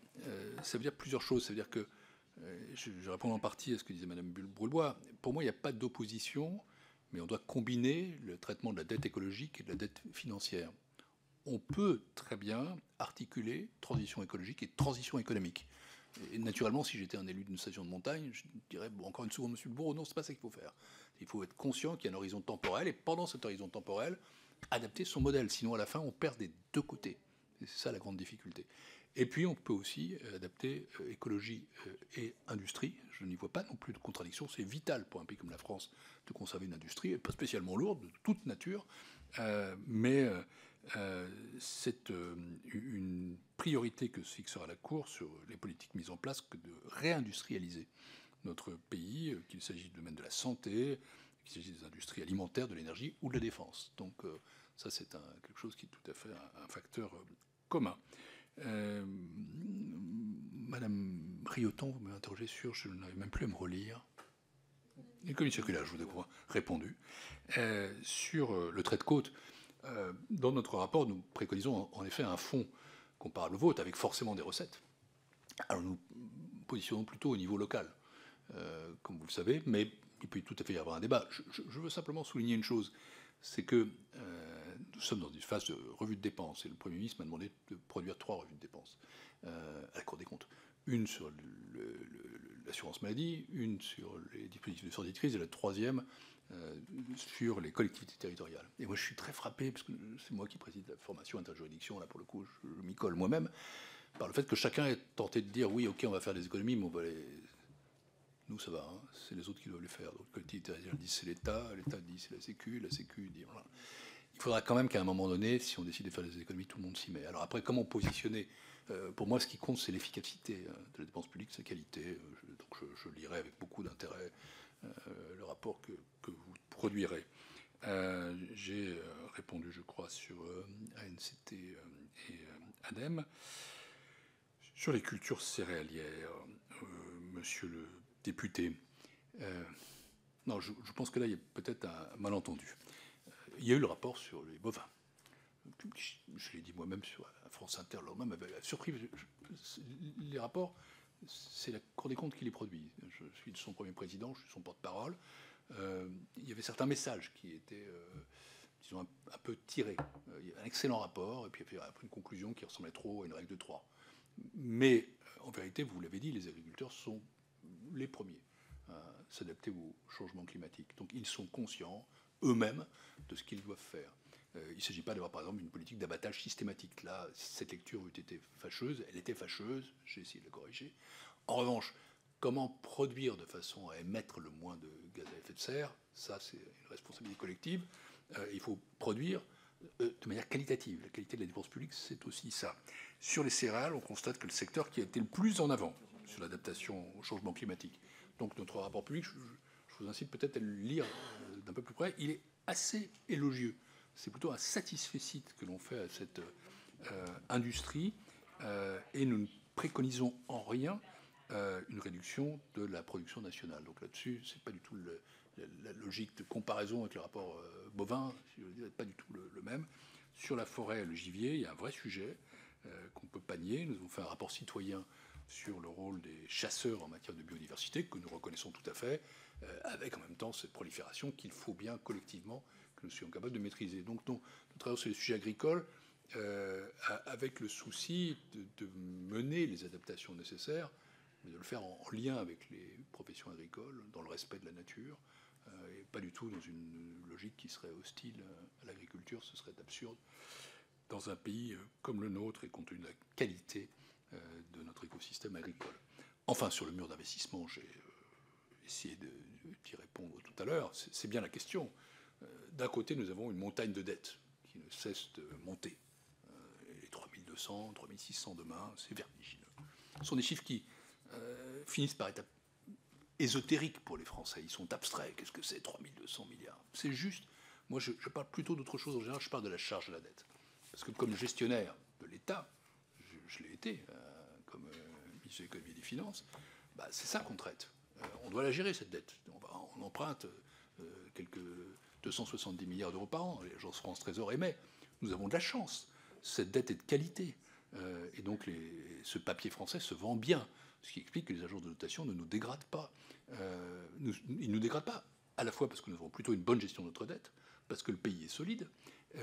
ça veut dire plusieurs choses. Ça veut dire que, je réponds en partie à ce que disait Mme Brulbois, pour moi, il n'y a pas d'opposition, mais on doit combiner le traitement de la dette écologique et de la dette financière. On peut très bien articuler transition écologique et transition économique. Et naturellement, si j'étais un élu d'une station de montagne, je dirais, bon, encore une seconde, monsieur le Bourreau, non, c'est pas ça qu'il faut faire. Il faut être conscient qu'il y a un horizon temporel, et pendant cet horizon temporel, adapter son modèle. Sinon, à la fin, on perd des deux côtés. Et c'est ça la grande difficulté. Et puis, on peut aussi adapter écologie et industrie. Je n'y vois pas non plus de contradiction. C'est vital pour un pays comme la France de conserver une industrie, pas spécialement lourde, de toute nature, mais c'est une priorité que se fixera la Cour sur les politiques mises en place que de réindustrialiser notre pays, qu'il s'agisse du domaine de la santé, qu'il s'agisse des industries alimentaires, de l'énergie ou de la défense. Donc ça, c'est quelque chose qui est tout à fait un facteur commun. Madame Rioton, vous m'avez interrogé sur, je n'arrive même plus à me relire, les communes circulaires, je vous ai répondu, sur le trait de côte. Dans notre rapport, nous préconisons en effet un fonds comparable au vôtre, avec forcément des recettes. Alors nous positionnons plutôt au niveau local, comme vous le savez, mais il peut tout à fait y avoir un débat. Je veux simplement souligner une chose, c'est que nous sommes dans une phase de revue de dépenses, et le Premier ministre m'a demandé de produire 3 revues de dépenses à la Cour des comptes. Une sur l'assurance maladie, une sur les dispositifs de sortie de crise, et la 3e sur les collectivités territoriales. Et moi, je suis très frappé, parce que c'est moi qui préside la formation interjuridiction, là, pour le coup, je m'y colle moi-même, par le fait que chacun est tenté de dire, oui, ok, on va faire des économies, mais on va les... Nous, ça va, hein, c'est les autres qui doivent les faire. Donc, les collectivités territoriales disent c'est l'État dit c'est la Sécu dit... Voilà. Il faudra quand même qu'à un moment donné, si on décide de faire des économies, tout le monde s'y met. Alors après, comment positionner ? Pour moi, ce qui compte, c'est l'efficacité de la dépense publique, sa qualité. Donc je lirai avec beaucoup d'intérêt le rapport que vous produirez. J'ai répondu, je crois, sur ANCT et ADEME. Sur les cultures céréalières, monsieur le député, non, je pense que là, il y a peut-être un malentendu. Il y a eu le rapport sur les bovins. Je l'ai dit moi-même sur France Inter, lors-même m'avait surpris. Les rapports, c'est la Cour des comptes qui les produit. Je suis son premier président, je suis son porte-parole. Il y avait certains messages qui étaient, disons, un peu tirés. Il y avait un excellent rapport, et puis après une conclusion qui ressemblait trop à une règle de 3. Mais en vérité, vous l'avez dit, les agriculteurs sont les premiers à s'adapter au changement climatique. Donc ils sont conscients eux-mêmes de ce qu'ils doivent faire. Il ne s'agit pas d'avoir, par exemple, une politique d'abattage systématique. Là, cette lecture eût été fâcheuse. Elle était fâcheuse. J'ai essayé de la corriger. En revanche, comment produire de façon à émettre le moins de gaz à effet de serre, ça, c'est une responsabilité collective. Il faut produire de manière qualitative. La qualité de la dépense publique, c'est aussi ça. Sur les céréales, on constate que le secteur qui a été le plus en avant sur l'adaptation au changement climatique. Donc, notre rapport public, je vous incite peut-être à le lire d'un peu plus près. Il est assez élogieux. C'est plutôt un satisfecit que l'on fait à cette industrie, et nous ne préconisons en rien une réduction de la production nationale. Donc là-dessus, c'est pas du tout la logique de comparaison avec le rapport bovin, si je veux dire, n'est pas du tout le même. Sur la forêt et le gibier, il y a un vrai sujet qu'on peut pas nier. Nous avons fait un rapport citoyen sur le rôle des chasseurs en matière de biodiversité, que nous reconnaissons tout à fait, avec en même temps cette prolifération qu'il faut bien collectivement que nous soyons capables de maîtriser. Donc nous travaillons sur les sujets agricoles avec le souci de mener les adaptations nécessaires, mais de le faire en lien avec les professions agricoles, dans le respect de la nature, et pas du tout dans une logique qui serait hostile à l'agriculture. Ce serait absurde dans un pays comme le nôtre et compte tenu de la qualité de notre écosystème agricole. Enfin, sur le mur d'investissement, j'ai essayé d'y répondre tout à l'heure. C'est bien la question. D'un côté, nous avons une montagne de dettes qui ne cesse de monter. Les 3200, 3600 demain, c'est vertigineux. Ce sont des chiffres qui finissent par être ésotériques pour les Français. Ils sont abstraits. Qu'est-ce que c'est, 3200 milliards? C'est juste. Moi, je parle plutôt d'autre chose. En général, je parle de la charge de la dette. Parce que comme gestionnaire de l'État, je l'ai été, comme ministre de l'économie et des finances, c'est ça qu'on traite. On doit la gérer, cette dette. On emprunte quelques 270 milliards d'euros par an. L'agence France Trésor émet. Nous avons de la chance. Cette dette est de qualité. Et donc ce papier français se vend bien. Ce qui explique que les agences de notation ne nous dégradent pas. Ils ne nous dégradent pas, à la fois parce que nous avons plutôt une bonne gestion de notre dette, parce que le pays est solide,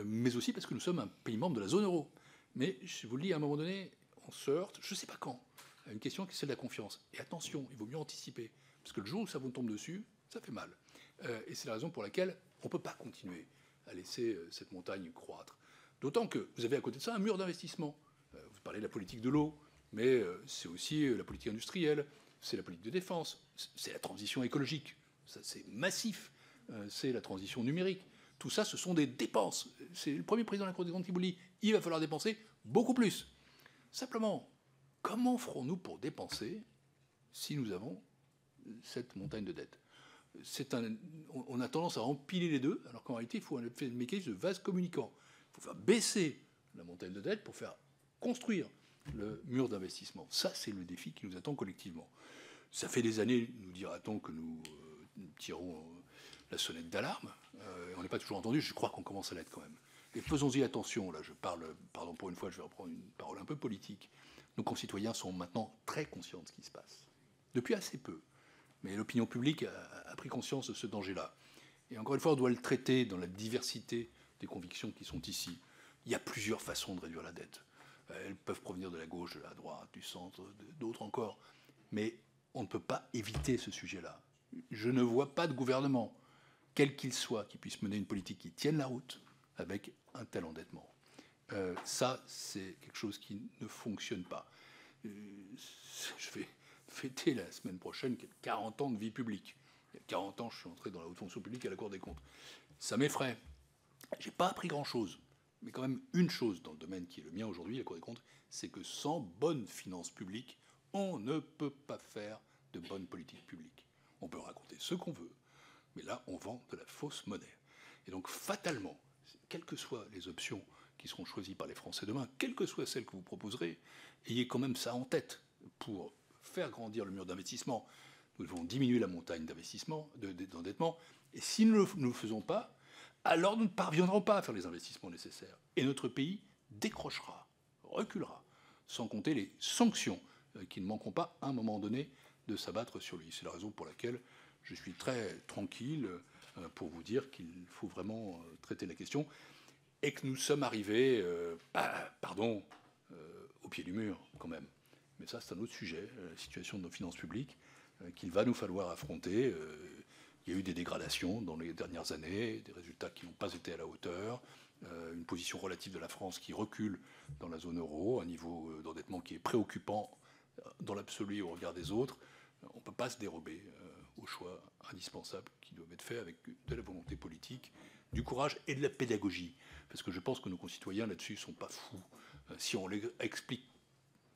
mais aussi parce que nous sommes un pays membre de la zone euro. Mais je vous le dis, à un moment donné, on se heurte, je ne sais pas quand, à une question qui est celle de la confiance. Et attention, il vaut mieux anticiper, parce que le jour où ça vous tombe dessus, ça fait mal. Et c'est la raison pour laquelle on ne peut pas continuer à laisser cette montagne croître. D'autant que vous avez à côté de ça un mur d'investissement. Vous parlez de la politique de l'eau, mais c'est aussi la politique industrielle, c'est la politique de défense, c'est la transition écologique, ça c'est massif, c'est la transition numérique. Tout ça, ce sont des dépenses. C'est le premier président de la Cour des comptes qui vous le dit, il va falloir dépenser beaucoup plus. Simplement, comment ferons-nous pour dépenser si nous avons cette montagne de dettes? On a tendance à empiler les deux, alors qu'en réalité, il faut un mécanisme de vase communicant. Il faut faire baisser la montagne de dettes pour faire construire le mur d'investissement. Ça, c'est le défi qui nous attend collectivement. Ça fait des années, nous dira-t-on, que nous tirons la sonnette d'alarme. On n'est pas toujours entendu. Je crois qu'on commence à l'être quand même. Et faisons-y attention. Là, je parle, pardon, pour une fois, je vais reprendre une parole un peu politique. Nos concitoyens sont maintenant très conscients de ce qui se passe. Depuis assez peu. Mais l'opinion publique a pris conscience de ce danger-là. Et encore une fois, on doit le traiter dans la diversité des convictions qui sont ici. Il y a plusieurs façons de réduire la dette. Elles peuvent provenir de la gauche, de la droite, du centre, d'autres encore. Mais on ne peut pas éviter ce sujet-là. Je ne vois pas de gouvernement, quel qu'il soit, qui puisse mener une politique qui tienne la route avec un tel endettement. Ça, c'est quelque chose qui ne fonctionne pas. Je vais fêter la semaine prochaine 40 ans de vie publique. Il y a 40 ans, je suis entré dans la haute fonction publique à la Cour des comptes. Ça m'effraie. Je n'ai pas appris grand-chose. Mais quand même, une chose dans le domaine qui est le mien aujourd'hui, la Cour des comptes, c'est que sans bonne finance publique, on ne peut pas faire de bonne politique publique. On peut raconter ce qu'on veut, mais là, on vend de la fausse monnaie. Et donc, fatalement, quelles que soient les options qui seront choisies par les Français demain, quelles que soient celles que vous proposerez, ayez quand même ça en tête. Pour faire grandir le mur d'investissement, nous devons diminuer la montagne d'investissement, d'endettement, et si nous ne le faisons pas, alors nous ne parviendrons pas à faire les investissements nécessaires. Et notre pays décrochera, reculera, sans compter les sanctions qui ne manqueront pas, à un moment donné, de s'abattre sur lui. C'est la raison pour laquelle je suis très tranquille pour vous dire qu'il faut vraiment traiter la question et que nous sommes arrivés, au pied du mur, quand même. Mais ça, c'est un autre sujet, la situation de nos finances publiques, qu'il va nous falloir affronter. Il y a eu des dégradations dans les dernières années, des résultats qui n'ont pas été à la hauteur, une position relative de la France qui recule dans la zone euro, un niveau d'endettement qui est préoccupant dans l'absolu au regard des autres. On ne peut pas se dérober aux choix indispensables qui doivent être faits avec de la volonté politique, du courage et de la pédagogie. Parce que je pense que nos concitoyens là-dessus ne sont pas fous. Si on leur explique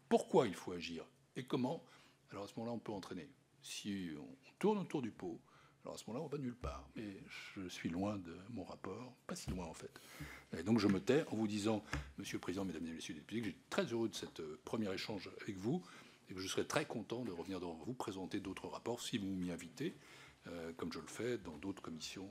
pourquoi il faut agir et comment, alors à ce moment-là, on peut entraîner. Si on tourne autour du pot, alors à ce moment-là, on va nulle part. Mais je suis loin de mon rapport, pas si loin en fait. Et donc je me tais en vous disant, Monsieur le Président, Mesdames et Messieurs les députés, que j'ai très heureux de cette premier échange avec vous et que je serai très content de revenir devant vous présenter d'autres rapports si vous m'y invitez, comme je le fais dans d'autres commissions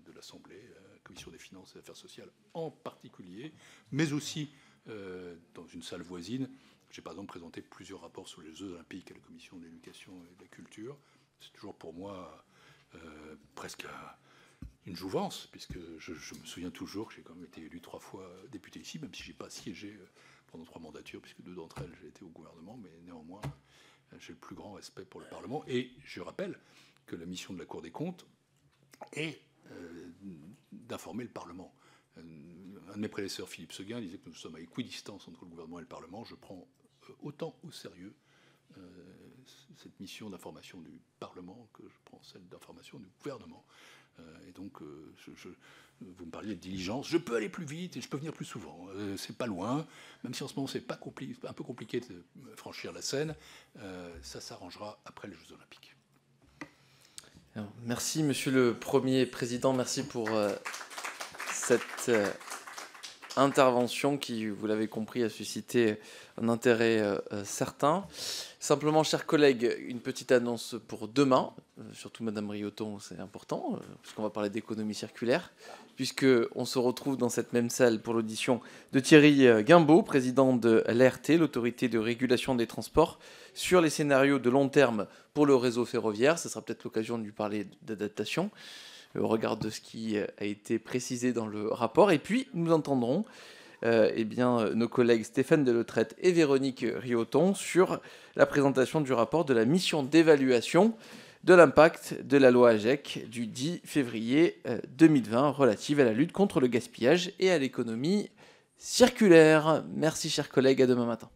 de l'Assemblée, commission des finances et des affaires sociales en particulier, mais aussi dans une salle voisine. J'ai par exemple présenté plusieurs rapports sur les Jeux Olympiques à la commission de l'éducation et de la culture. C'est toujours pour moi presque une jouvence, puisque je me souviens toujours que j'ai quand même été élu 3 fois député ici, même si je n'ai pas siégé pendant 3 mandatures, puisque 2 d'entre elles, j'ai été au gouvernement, mais néanmoins, j'ai le plus grand respect pour le Parlement. Et je rappelle que la mission de la Cour des comptes est d'informer le Parlement. Un de mes prédécesseurs, Philippe Séguin, disait que nous sommes à équidistance entre le gouvernement et le Parlement. Je prends autant au sérieux cette mission d'information du Parlement que je prends celle d'information du gouvernement. Et donc, vous me parliez de diligence. Je peux aller plus vite et je peux venir plus souvent. C'est pas loin, même si en ce moment c'est un peu compliqué de franchir la Seine. Ça s'arrangera après les Jeux Olympiques. Alors, merci, Monsieur le Premier Président. Merci pour cette intervention qui, vous l'avez compris, a suscité un intérêt certain. Simplement, chers collègues, une petite annonce pour demain, surtout Madame Rioton, c'est important, puisqu'on va parler d'économie circulaire, puisqu'on se retrouve dans cette même salle pour l'audition de Thierry Guimbaud, président de l'ART, l'autorité de régulation des transports, sur les scénarios de long terme pour le réseau ferroviaire. Ce sera peut-être l'occasion de lui parler d'adaptation, au regard de ce qui a été précisé dans le rapport. Et puis, nous entendrons nos collègues Stéphane Delotrette et Véronique Rioton sur la présentation du rapport de la mission d'évaluation de l'impact de la loi AGEC du 10 février 2020 relative à la lutte contre le gaspillage et à l'économie circulaire. Merci chers collègues, à demain matin.